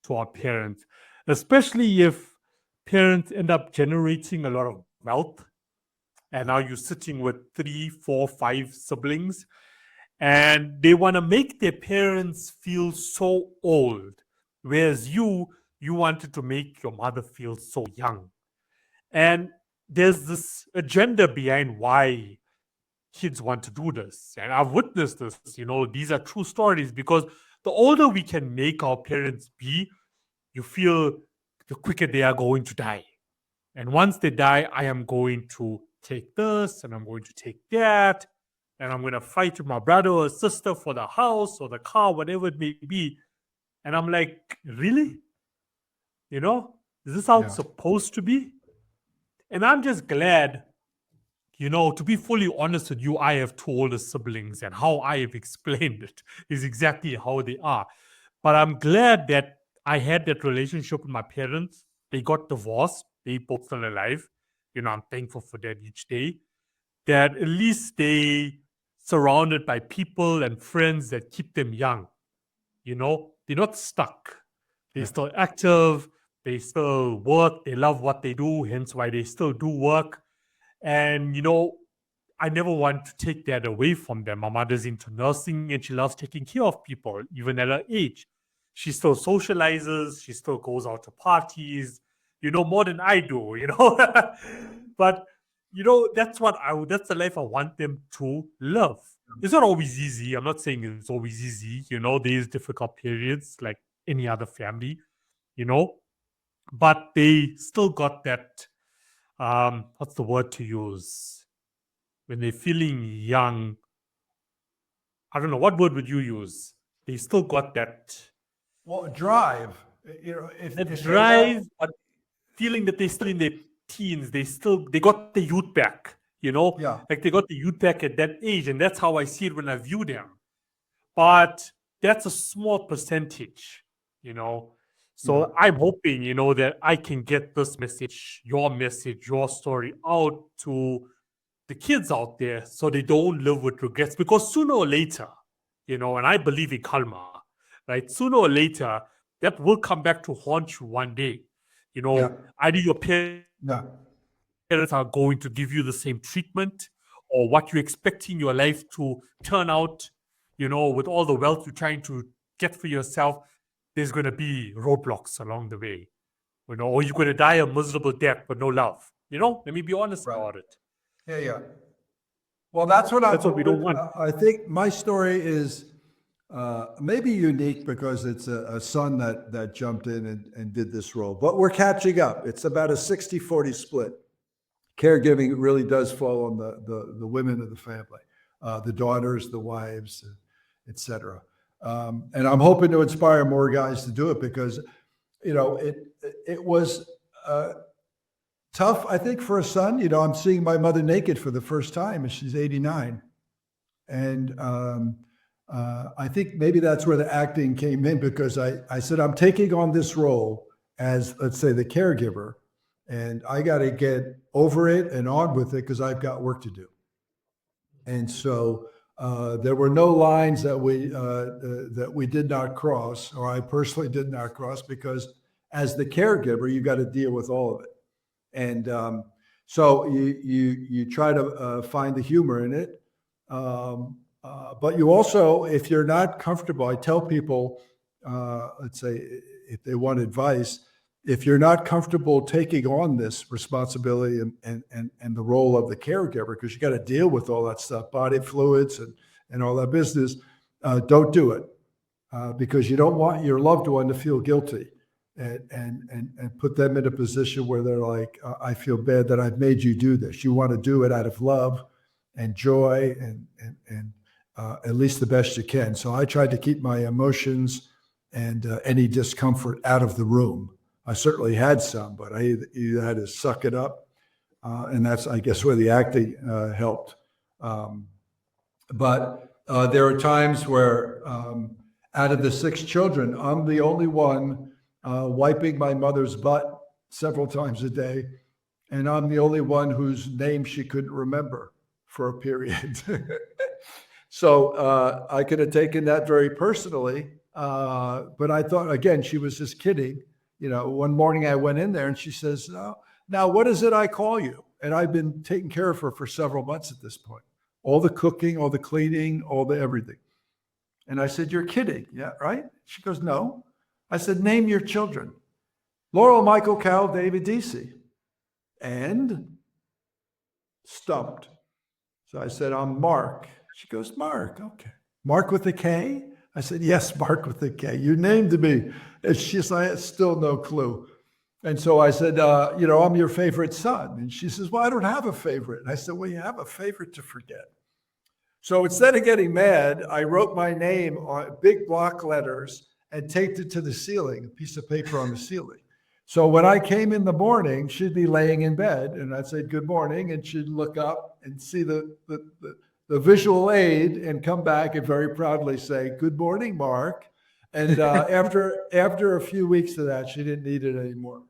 to our parents, especially if parents end up generating a lot of wealth, and now you're sitting with 3, 4, 5 siblings, and they want to make their parents feel so old, whereas you wanted to make your mother feel so young. And there's this agenda behind why kids want to do this. And I've witnessed this, these are true stories, because the older we can make our parents be, you feel the quicker they are going to die. And once they die, I am going to take this and I'm going to take that. And I'm going to fight with my brother or sister for the house or the car, whatever it may be. And I'm like, really? Is this how it's supposed to be? And I'm just glad, to be fully honest with you, I have 2 older siblings, and how I have explained it is exactly how they are. But I'm glad that I had that relationship with my parents. They got divorced. They both still alive. I'm thankful for that each day. That at least they surrounded by people and friends that keep them young. They're not stuck. They're still active. They still work. They love what they do, hence why they still do work. And, I never want to take that away from them. My mother's into nursing and she loves taking care of people, even at her age. She still socializes. She still goes out to parties, more than I do, But, that's that's the life I want them to live. It's not always easy. I'm not saying it's always easy. There's difficult periods like any other family, but they still got that, what's the word to use? When they're feeling young, I don't know, what word would you use? They still got that drive. that drive, but feeling that they're still in their teens, they got the youth back, Yeah. like they got the youth back at that age, and that's how I see it when I view them. But that's a small percentage, So I'm hoping, that I can get this message, your story out to the kids out there so they don't live with regrets, because sooner or later, and I believe in karma, right? Sooner or later, that will come back to haunt you one day. Either your parents are going to give you the same treatment, or what you're expecting your life to turn out, with all the wealth you're trying to get for yourself, there's going to be roadblocks along the way, or you're going to die a miserable death but no love. Let me be honest about it. Yeah. Well, that's what we don't want. I think my story is maybe unique because it's a son that jumped in and did this role. But we're catching up. It's about a 60-40 split. Caregiving really does fall on the women of the family, the daughters, the wives, etc. And I'm hoping to inspire more guys to do it because, it was tough, I think, for a son. I'm seeing my mother naked for the first time, and she's 89. And I think maybe that's where the acting came in, because I said, I'm taking on this role as, let's say, the caregiver, and I got to get over it and on with it because I've got work to do. And so there were no lines that we did not cross, or I personally did not cross, because as the caregiver, you got to deal with all of it. And so you try to find the humor in it. But you also, if you're not comfortable, I tell people, let's say, if they want advice, if you're not comfortable taking on this responsibility and the role of the caregiver, because you got to deal with all that stuff, body fluids and all that business, don't do it, because you don't want your loved one to feel guilty and put them in a position where they're like, I feel bad that I've made you do this. You want to do it out of love and joy and at least the best you can. So I tried to keep my emotions and any discomfort out of the room. I certainly had some, but I either had to suck it up, and that's, I guess, where the acting helped. But there are times where, out of the 6 children, I'm the only one wiping my mother's butt several times a day, and I'm the only one whose name she couldn't remember for a period. So I could have taken that very personally, but I thought, again, she was just kidding. one morning I went in there and she says, now what is it I call you? And I've been taking care of her for several months at this point. All the cooking, all the cleaning, all the everything. And I said, you're kidding. Yeah, right? She goes, no. I said, name your children. Laurel, Michael, Cal, David, DC. And stumped. So I said, I'm Mark. She goes, Mark, okay. Mark with a K? I said, yes, Mark with a K. You named me. And she said, I had still no clue. And so I said, I'm your favorite son. And she says, well, I don't have a favorite. And I said, well, you have a favorite to forget. So instead of getting mad, I wrote my name on big block letters and taped it to the ceiling, a piece of paper on the ceiling. So when I came in the morning, she'd be laying in bed and I'd say, good morning. And she'd look up and see the visual aid and come back and very proudly say, good morning, Mark. And after a few weeks of that, she didn't need it anymore.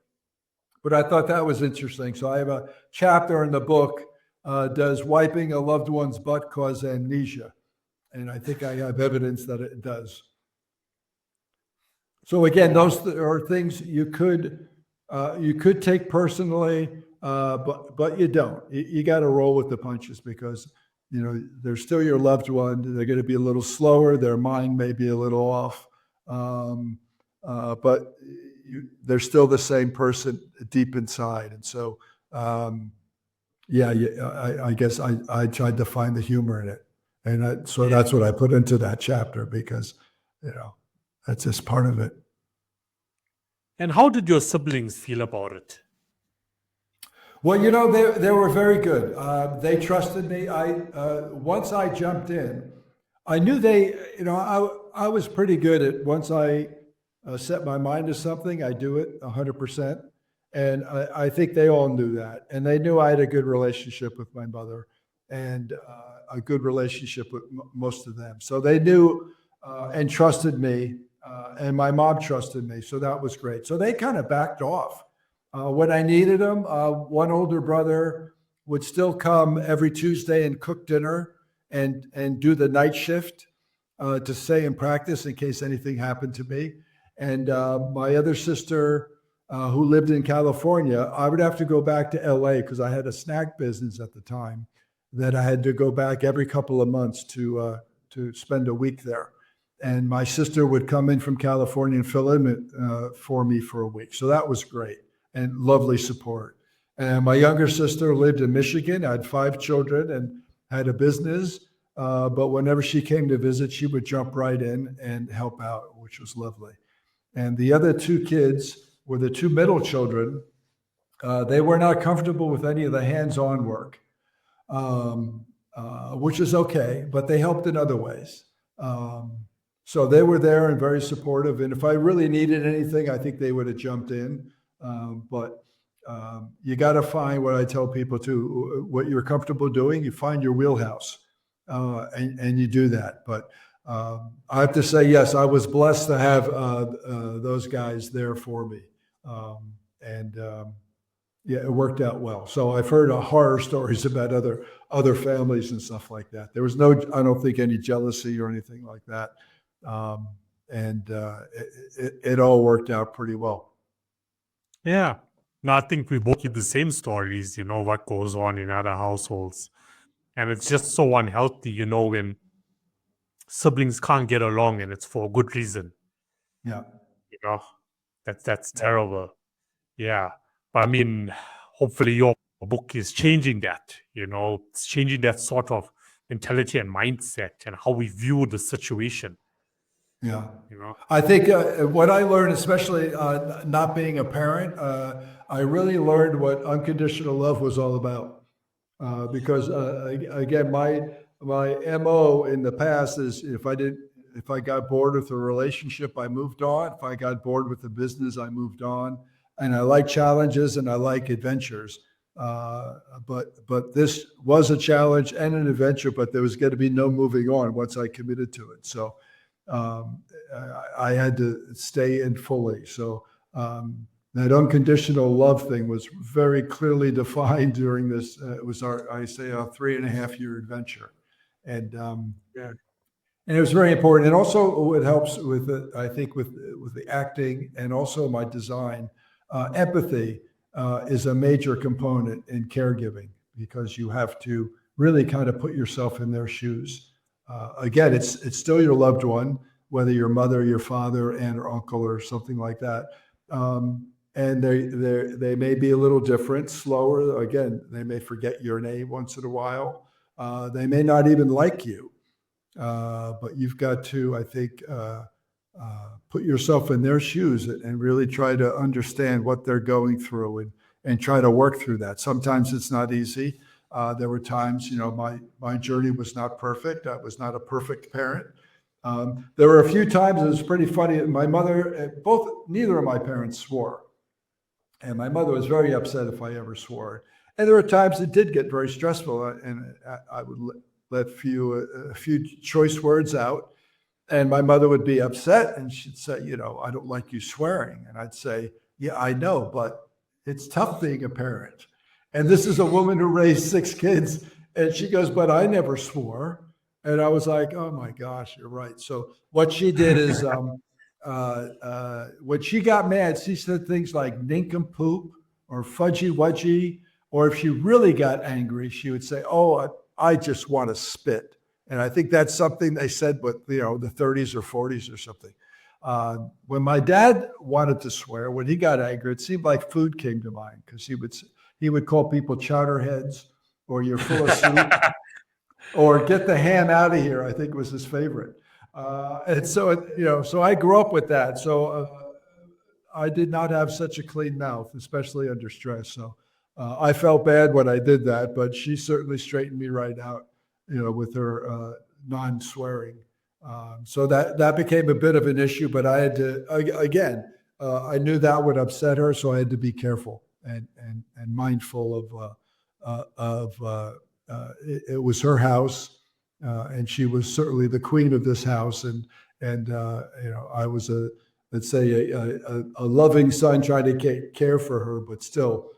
But I thought that was interesting. So I have a chapter in the book, does wiping a loved one's butt cause amnesia? And I think I have evidence that it does. So again, those are things you could take personally, but you don't. You got to roll with the punches because they're still your loved one. They're going to be a little slower. Their mind may be a little off, but they're still the same person deep inside. And so, I guess I tried to find the humor in it, and so that's what I put into that chapter because that's just part of it. And how did your siblings feel about it? Well, they were very good. They trusted me. Once I jumped in, I knew I was pretty good at once I set my mind to something, I do it 100%. And I think they all knew that. And they knew I had a good relationship with my mother and a good relationship with most of them. So they knew and trusted me. And my mom trusted me. So that was great. So they kind of backed off. When I needed them, one older brother would still come every Tuesday and cook dinner and do the night shift to stay in practice in case anything happened to me. And my other sister, who lived in California, I would have to go back to LA because I had a snack business at the time that I had to go back every couple of months to spend a week there. And my sister would come in from California and fill in for me for a week. So that was great and lovely support. And my younger sister lived in Michigan. I had 5 children and had a business. But whenever she came to visit, she would jump right in and help out, which was lovely. And the other 2 kids were the 2 middle children. They were not comfortable with any of the hands-on work, which is okay, but they helped in other ways. So they were there and very supportive. And if I really needed anything, I think they would have jumped in. But you got to find what I tell people too, what you're comfortable doing, you find your wheelhouse and you do that. But I have to say, yes, I was blessed to have those guys there for me. It worked out well. So I've heard horror stories about other families and stuff like that. There was I don't think any jealousy or anything like that. It all worked out pretty well. Yeah. No, I think we both get the same stories, what goes on in other households. And it's just so unhealthy, when siblings can't get along and it's for a good reason. Yeah. That's terrible. Yeah. But I mean, hopefully your book is changing that, it's changing that sort of mentality and mindset and how we view the situation. Yeah. I think what I learned, especially not being a parent, I really learned what unconditional love was all about. Because again, my MO in the past is if I got bored with a relationship, I moved on. If I got bored with the business, I moved on. And I like challenges and I like adventures. But this was a challenge and an adventure, but there was going to be no moving on once I committed to it. So I had to stay in fully. So that unconditional love thing was very clearly defined during this. It was our 3.5-year adventure. And And it was very important. And also it helps with, I think, with the acting and also my design. Empathy is a major component in caregiving because you have to really kind of put yourself in their shoes. Again, it's still your loved one, whether your mother, your father, aunt or uncle or something like that. And they may be a little different, slower. Again, they may forget your name once in a while. They may not even like you. But you've got to, I think, put yourself in their shoes and really try to understand what they're going through and try to work through that. Sometimes it's not easy. There were times, my journey was not perfect. I was not a perfect parent. There were a few times it was pretty funny. My mother, neither of my parents swore. And my mother was very upset if I ever swore. And there were times it did get very stressful, and I would let a few choice words out, and my mother would be upset, and she'd say, I don't like you swearing. And I'd say, yeah, I know, but it's tough being a parent. And this is a woman who raised 6 kids, and she goes, but I never swore. And I was like, oh my gosh, you're right. So what she did is, when she got mad, she said things like nincompoop or fudgy wudgy, or if she really got angry, she would say, oh, I just want to spit. And I think that's something they said, but the 30s or 40s or something. When my dad wanted to swear, when he got angry, it seemed like food came to mind because he would call people chowderheads or you're full of soup or get the ham out of here, I think was his favorite. And so, so I grew up with that. So I did not have such a clean mouth, especially under stress. So I felt bad when I did that, but she certainly straightened me right out, with her non-swearing. So that became a bit of an issue, but I had to, again, I knew that would upset her. So I had to be careful and mindful of it was her house. And she was certainly the queen of this house. And I was let's say a loving son trying to care for her, but still,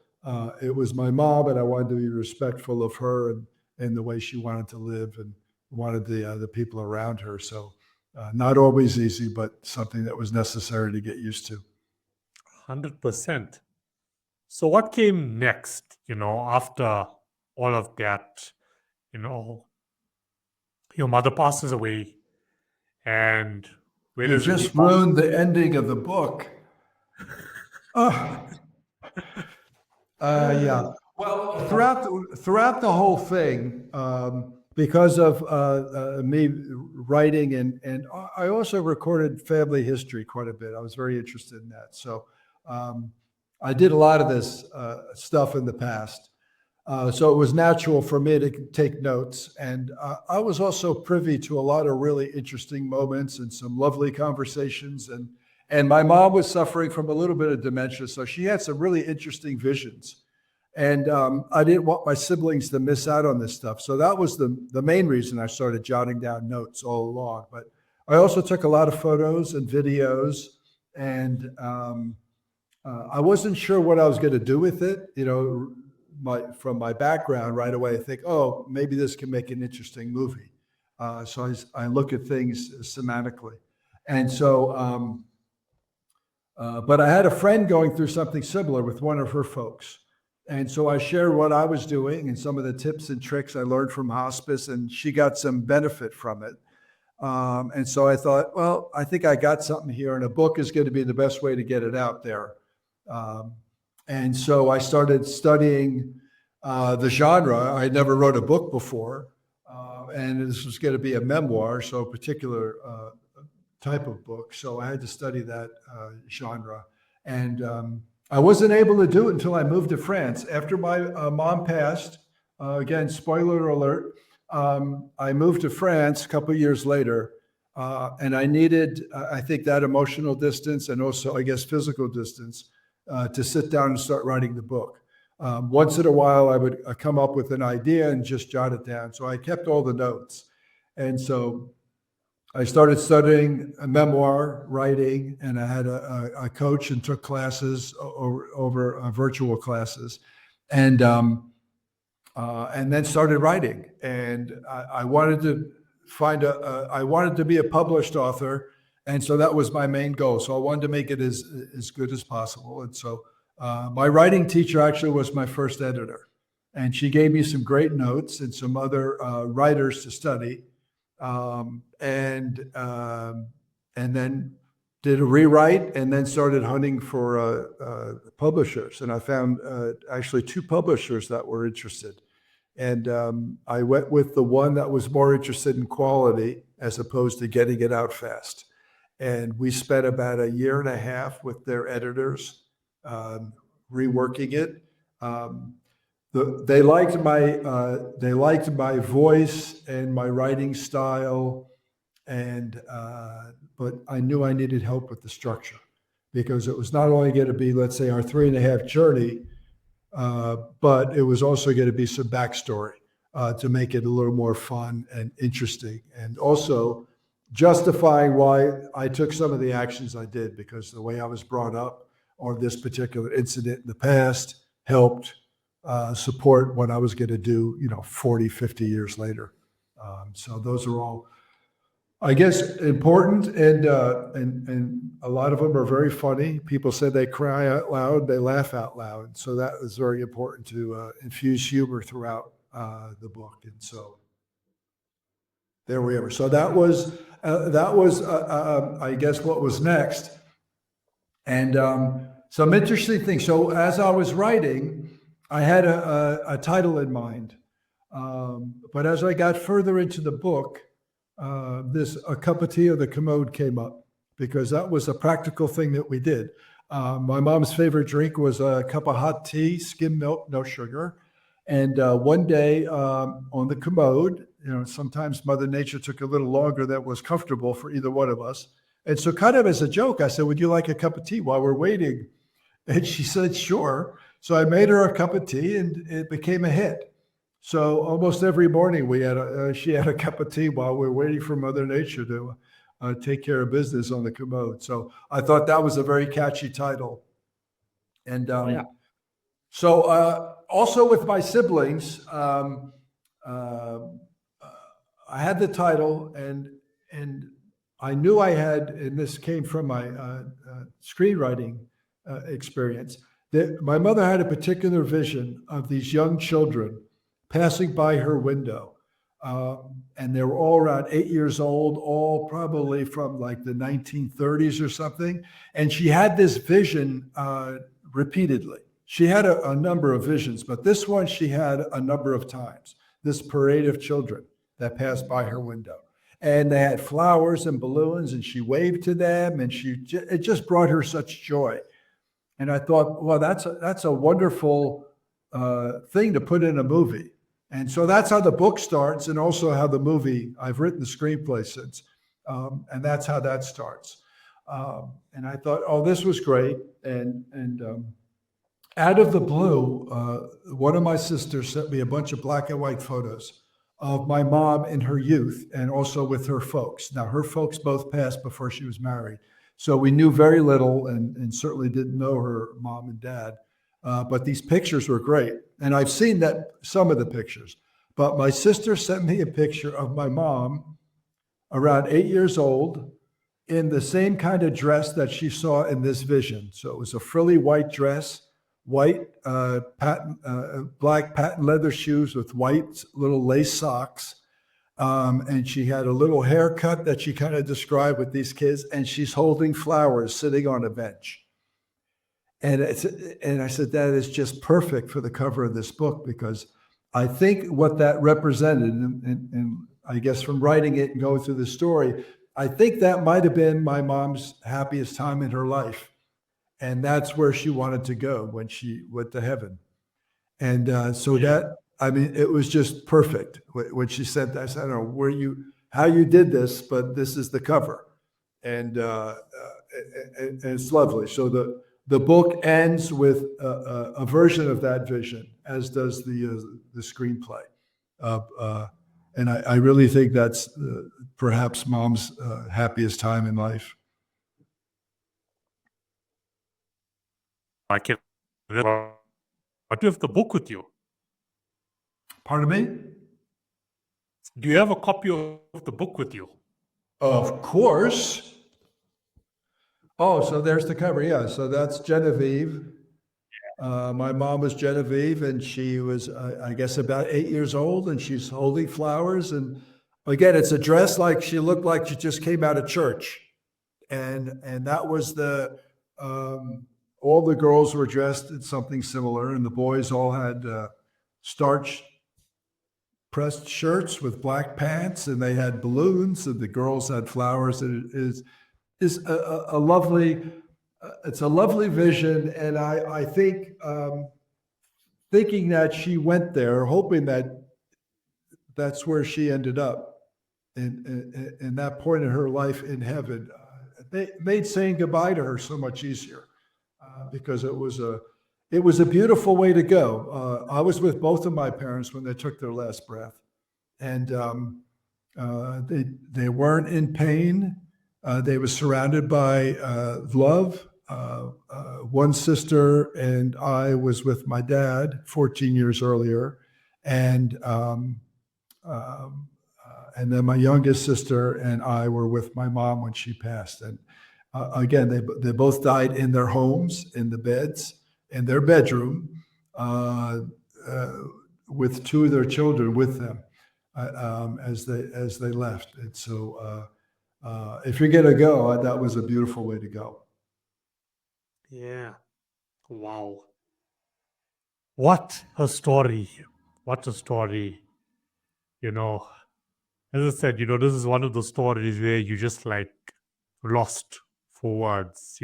it was my mom, and I wanted to be respectful of her and the way she wanted to live and wanted the people around her. So not always easy, but something that was necessary to get used to. 100%. So what came next, after all of that, your mother passes away, and where You does just ruined the ending of the book. Yeah. Well, throughout the whole thing, because of me writing and I also recorded family history quite a bit. I was very interested in that. So I did a lot of this stuff in the past. So it was natural for me to take notes. And I was also privy to a lot of really interesting moments and some lovely conversations. And my mom was suffering from a little bit of dementia. So she had some really interesting visions. And I didn't want my siblings to miss out on this stuff. So that was the main reason I started jotting down notes all along. But I also took a lot of photos and videos. And I wasn't sure what I was going to do with it. From my background right away, I think, oh, maybe this can make an interesting movie. So I look at things semantically. And so, but I had a friend going through something similar with one of her folks. And so I shared what I was doing and some of the tips and tricks I learned from hospice, and she got some benefit from it. And so I thought, well, I think I got something here, and a book is going to be the best way to get it out there. And so I started studying the genre. I never wrote a book before, and this was going to be a memoir, so a particular type of book. So I had to study that genre. And I wasn't able to do it until I moved to France. After my mom passed, again, spoiler alert, I moved to France a couple of years later, and I needed, I think, that emotional distance and also, I guess, physical distance to sit down and start writing the book. Once in a while, I would come up with an idea and just jot it down. So I kept all the notes. And so I started studying a memoir writing, and I had a coach and took classes over virtual classes, and then started writing. And I wanted to I wanted to be a published author. And so that was my main goal. So I wanted to make it as good as possible. And so my writing teacher actually was my first editor. And she gave me some great notes and some other writers to study. And then did a rewrite and then started hunting for publishers. And I found actually 2 publishers that were interested. And I went with the one that was more interested in quality as opposed to getting it out fast. And we spent about 1.5 years with their editors reworking it. They liked my voice and my writing style, but I knew I needed help with the structure because it was not only going to be, let's say, our 3.5 journey, but it was also going to be some backstory to make it a little more fun and interesting, and also justifying why I took some of the actions I did, because the way I was brought up or this particular incident in the past helped support what I was going to do, 40, 50 years later. So those are all, I guess, important, and a lot of them are very funny. People said they cry out loud, they laugh out loud. So that was very important to infuse humor throughout the book. And so there we are. So that was I guess what was next, and some interesting things. So as I was writing, I had a title in mind, but as I got further into the book, a cup of tea or the Commode came up, because that was a practical thing that we did. My mom's favorite drink was a cup of hot tea, skim milk, no sugar. And one day on the Commode, sometimes Mother Nature took a little longer than was comfortable for either one of us. And so kind of as a joke, I said, would you like a cup of tea while we're waiting? And she said, sure. So I made her a cup of tea and it became a hit. So almost every morning she had a cup of tea while we were waiting for Mother Nature to take care of business on the Commode. So I thought that was a very catchy title. And so also with my siblings, I had the title, and I knew I had, and this came from my screenwriting experience, that my mother had a particular vision of these young children passing by her window. And they were all around 8 years old, all probably from like the 1930s or something. And she had this vision repeatedly. She had a number of visions, but this one she had a number of times, this parade of children that passed by her window. And they had flowers and balloons, and she waved to them, and it just brought her such joy. And I thought, well, that's a wonderful thing to put in a movie. And so that's how the book starts, and also how the movie, I've written the screenplay since, and that's how that starts. And I thought, oh, this was great. And out of the blue, one of my sisters sent me a bunch of black and white photos of my mom in her youth, and also with her folks. Now, her folks both passed before she was married, so we knew very little, and certainly didn't know her mom and dad. But these pictures were great. And I've seen some of the pictures. But my sister sent me a picture of my mom around 8 years old in the same kind of dress that she saw in this vision. So it was a frilly white dress, white black patent leather shoes with white little lace socks. And she had a little haircut that she kind of described with these kids. And she's holding flowers sitting on a bench. And I said, that is just perfect for the cover of this book, because I think what that represented, and I guess from writing it and going through the story, I think that might have been my mom's happiest time in her life. And that's where she wanted to go when she went to heaven. And it was just perfect. When she said that, I said, I don't know how you did this, but this is the cover. And it's lovely. So the book ends with a version of that vision, as does the screenplay. And I really think that's perhaps Mom's happiest time in life. I can. What do you have the book with you? Pardon me? Do you have a copy of the book with you? Of course. Oh, so there's the cover. Yeah, so that's Genevieve. My mom was Genevieve, and she was, I guess, about 8 years old, and she's holding flowers. And again, it's a dress like she looked like she just came out of church, and that was the all the girls were dressed in something similar, and the boys all had starch pressed shirts with black pants, and they had balloons, and the girls had flowers. And it is a lovely, it's a lovely vision, and I think thinking that she went there, hoping that that's where she ended up in that point in her life in heaven, made saying goodbye to her so much easier because it was a beautiful way to go. I was with both of my parents when they took their last breath, and they weren't in pain. They were surrounded by love. One sister and I was with my dad 14 years earlier, and then my youngest sister and I were with my mom when she passed. And again, they both died in their homes, in the beds, in their bedroom, with two of their children with them as they left. And so, if you're gonna go, that was a beautiful way to go. Yeah. Wow. What a story. What a story. You know, as I said, this is one of those stories where you just like lost for words,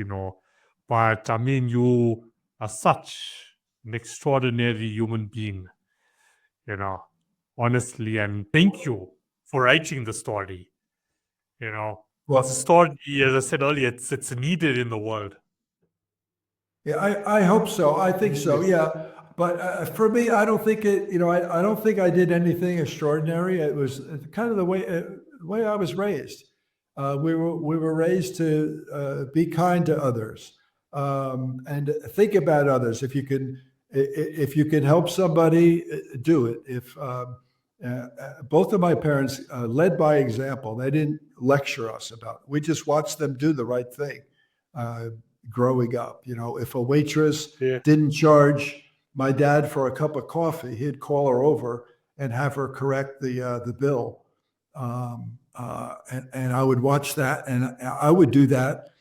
But I mean, you are such an extraordinary human being, honestly. And thank you for writing the story. Well, It's a story, as I said earlier, it's needed in the world. yeah, I hope so. I think so. Yeah, but for me, I don't think it. I don't think I did anything extraordinary. It was kind of the way I was raised. We were raised to be kind to others and think about others. If you can help somebody, do it. If both of my parents led by example, they didn't lecture us about it. We just watched them do the right thing. Growing up, if a waitress didn't charge my dad for a cup of coffee, he'd call her over and have her correct the bill. And I would watch that, and I would do that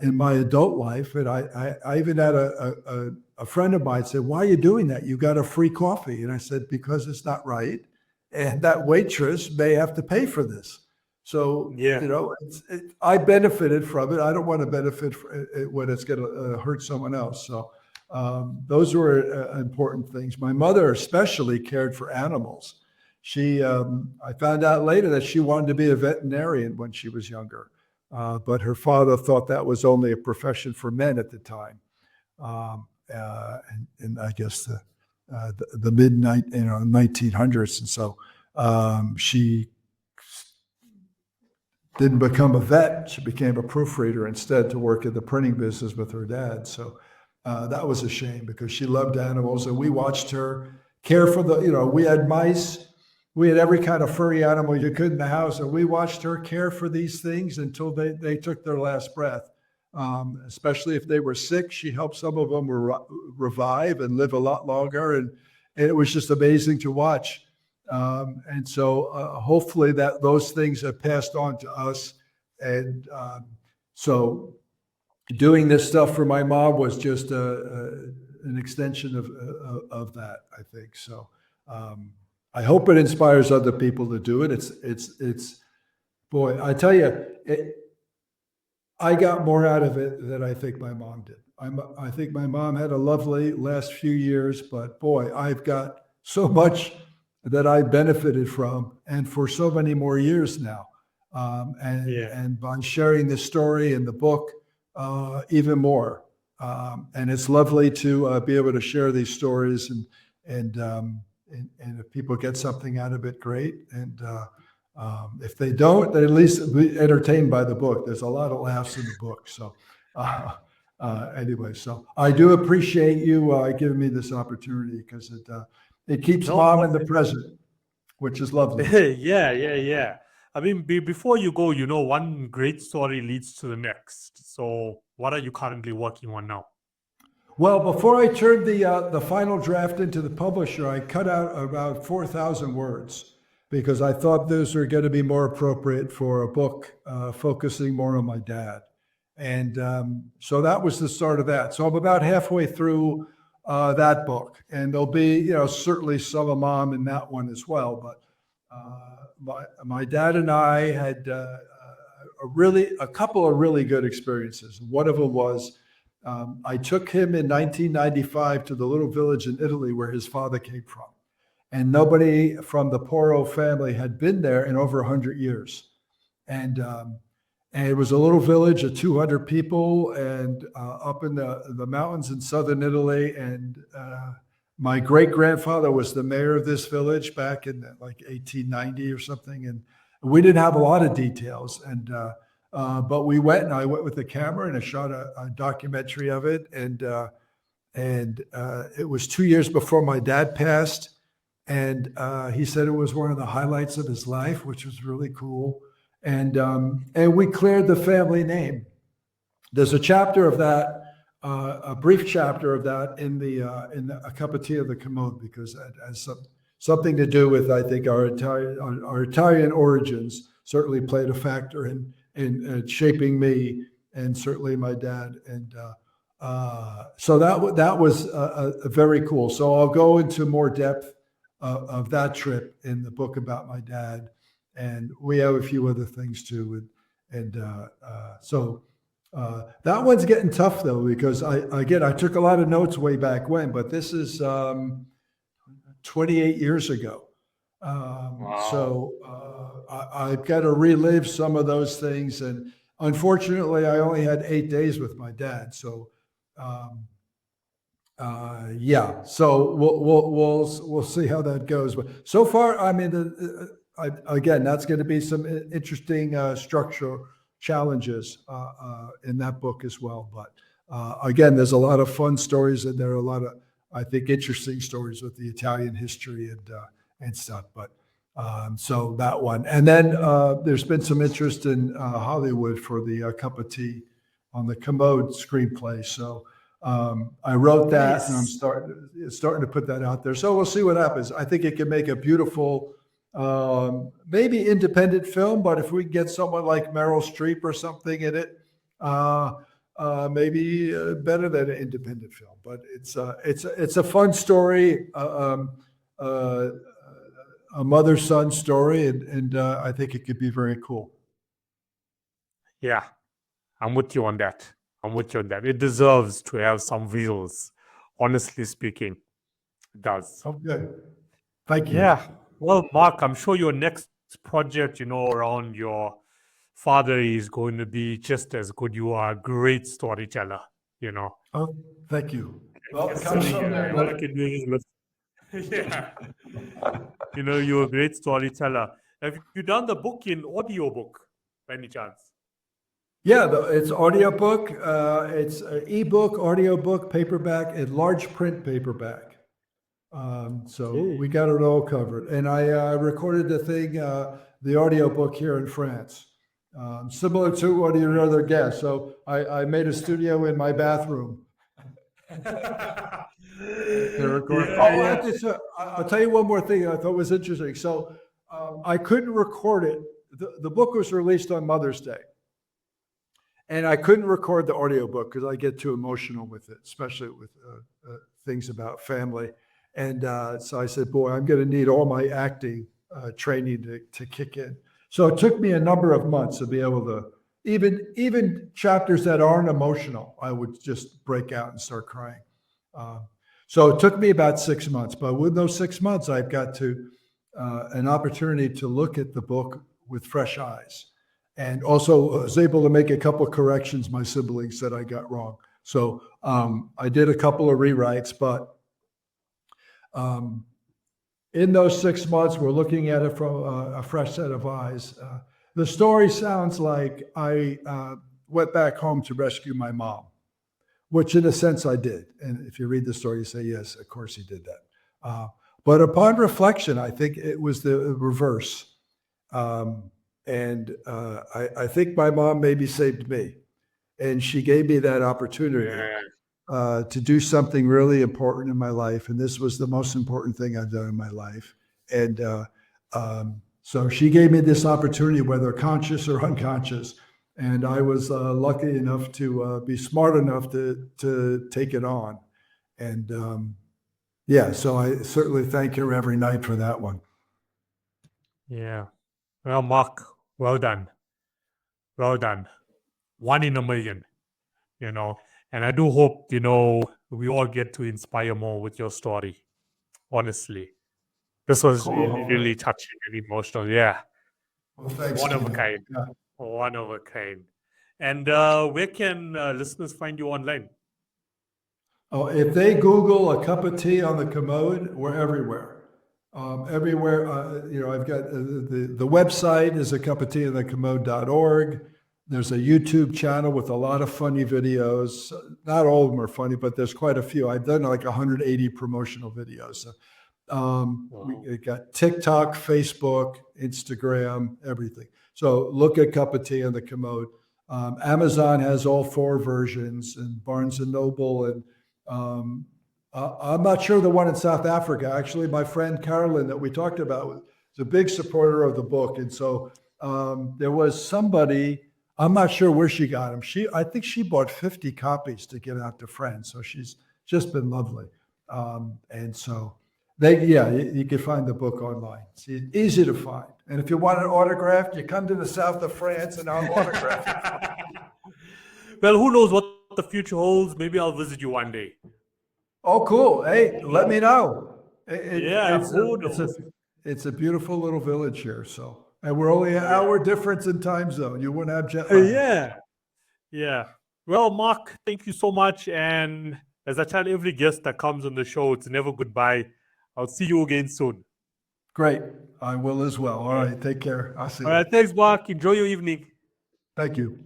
in my adult life. And I even had a friend of mine say, "Why are you doing that? You got a free coffee." And I said, "Because it's not right, and that waitress may have to pay for this." So, I benefited from it. I don't want to benefit when it's going to hurt someone else. So those were important things. My mother especially cared for animals. I found out later that she wanted to be a veterinarian when she was younger, but her father thought that was only a profession for men at the time. And I guess the mid 1900s. And so she didn't become a vet. She became a proofreader instead to work in the printing business with her dad. So that was a shame because she loved animals, and we watched her care for we had mice, we had every kind of furry animal you could in the house, and we watched her care for these things until they took their last breath. Especially if they were sick, she helped some of them revive and live a lot longer. And it was just amazing to watch. And so hopefully that those things have passed on to us. And so doing this stuff for my mom was just an extension of that, I think. So I hope it inspires other people to do it. It's boy, I tell you, I got more out of it than I think my mom did. I think my mom had a lovely last few years, but boy, I've got so much that I benefited from, and for so many more years now. And by sharing this story in the book, even more. And it's lovely to be able to share these stories, and if people get something out of it, great. And if they don't, they at least be entertained by the book. There's a lot of laughs in the book. So anyway, so I do appreciate you giving me this opportunity because it keeps mom in the present. which is lovely. Yeah. I mean, before you go, one great story leads to the next. So, what are you currently working on now? Well, before I turned the final draft into the publisher, I cut out about 4,000 words because I thought those were going to be more appropriate for a book focusing more on my dad. And so that was the start of that. So I'm about halfway through that book, and there'll be, certainly some of Mom in that one as well. But my dad and I had a couple of really good experiences. One of them was I took him in 1995 to the little village in Italy where his father came from, and nobody from the Porro family had been there in over 100 years. And it was a little village of 200 people, and up in the mountains in southern Italy. And my great grandfather was the mayor of this village back in like 1890 or something. And we didn't have a lot of details. And but we went, and I went with the camera, and I shot a documentary of it. And it was 2 years before my dad passed. And he said it was one of the highlights of his life, which was really cool. And we cleared the family name. There's a chapter of that, a brief chapter of that in A Cup of Tea of the Commode, because it has something to do with, I think, our Italian origins certainly played a factor in shaping me, and certainly my dad. And so that was very cool. So I'll go into more depth of that trip in the book about my dad. And we have a few other things too. So that one's getting tough though, because I took a lot of notes way back when, but this is 28 years ago. Wow. So I've got to relive some of those things. And unfortunately, I only had 8 days with my dad. So yeah, so we'll see how that goes. But so far, I mean, again, that's going to be some interesting structural challenges in that book as well. But again, there's a lot of fun stories, and there are a lot of, I think, interesting stories with the Italian history and stuff. But so that one, and then there's been some interest in Hollywood for the Cup of Tea on the Commode screenplay. So I wrote that, and I'm starting to put that out there. So we'll see what happens. I think it can make a beautiful, maybe independent film, but if we can get someone like Meryl Streep or something in it, maybe better than an independent film. But it's a fun story, a mother-son story, and I think it could be very cool. Yeah, I'm with you on that. It deserves to have some visuals, honestly speaking. It does. Okay. Thank you. Yeah. Well, Mark, I'm sure your next project, around your father is going to be just as good. You are a great storyteller, Oh, thank you. Well, it Yes, comes sir. from there. All I can do is listen. Yeah. You're a great storyteller. Have you done the book in audiobook by any chance? Yeah, it's audiobook. It's an ebook, audiobook, paperback, and large print paperback. So we got it all covered. And I recorded the audiobook here in France, similar to one of your other guests. So I made a studio in my bathroom. I'll tell you one more thing I thought was interesting. So I couldn't record it. The book was released on Mother's Day. And I couldn't record the audiobook because I get too emotional with it, especially with things about family. And so I said, boy, I'm going to need all my acting training to kick in. So it took me a number of months to be able to, even chapters that aren't emotional, I would just break out and start crying. So it took me about 6 months. But with those 6 months, I've got an opportunity to look at the book with fresh eyes. And also was able to make a couple of corrections my siblings said I got wrong. So I did a couple of rewrites, but in those 6 months, we're looking at it from a fresh set of eyes. The story sounds like I went back home to rescue my mom, which in a sense I did. And if you read the story, you say, yes, of course he did that. But upon reflection, I think it was the reverse. I think my mom maybe saved me, and she gave me that opportunity to do something really important in my life. And this was the most important thing I've done in my life. And so she gave me this opportunity, whether conscious or unconscious. And I was lucky enough to be smart enough to take it on. And yeah, so I certainly thank her every night for that one. Yeah. Well, Mark, well done. Well done. 1 in a million, And I do hope, we all get to inspire more with your story. Honestly. This was really touching and emotional. Yeah. Well, thanks. One of a Tina. kind. Yeah. One of a kind. And where can listeners find you online? Oh, if they Google a cup of tea on the Commode, we're everywhere. Everywhere, I've got the website is a cup of tea on the commode.org. There's a YouTube channel with a lot of funny videos. Not all of them are funny, but there's quite a few. I've done like 180 promotional videos. We got TikTok, Facebook, Instagram, everything. So look at Cup of Tea on the Commode. Amazon has all 4 versions, and Barnes and Noble, and I'm not sure the one in South Africa. Actually, my friend Carolyn that we talked about is a big supporter of the book, and so there was somebody. I'm not sure where she got them. I think she bought 50 copies to give out to friends. So she's just been lovely, and so. You can find the book online. It's easy to find. And if you want it autographed, you come to the south of France and I'll autograph it. Well, who knows what the future holds? Maybe I'll visit you one day. Oh, cool. Hey, let me know. It's a beautiful little village here. So, and we're only an hour difference in time zone. You wouldn't have jet lag. Yeah. Well, Mark, thank you so much. And as I tell every guest that comes on the show, it's never goodbye. I'll see you again soon. Great. I will as well. All right. Take care. I'll see you. All right. Thanks, Mark. Enjoy your evening. Thank you.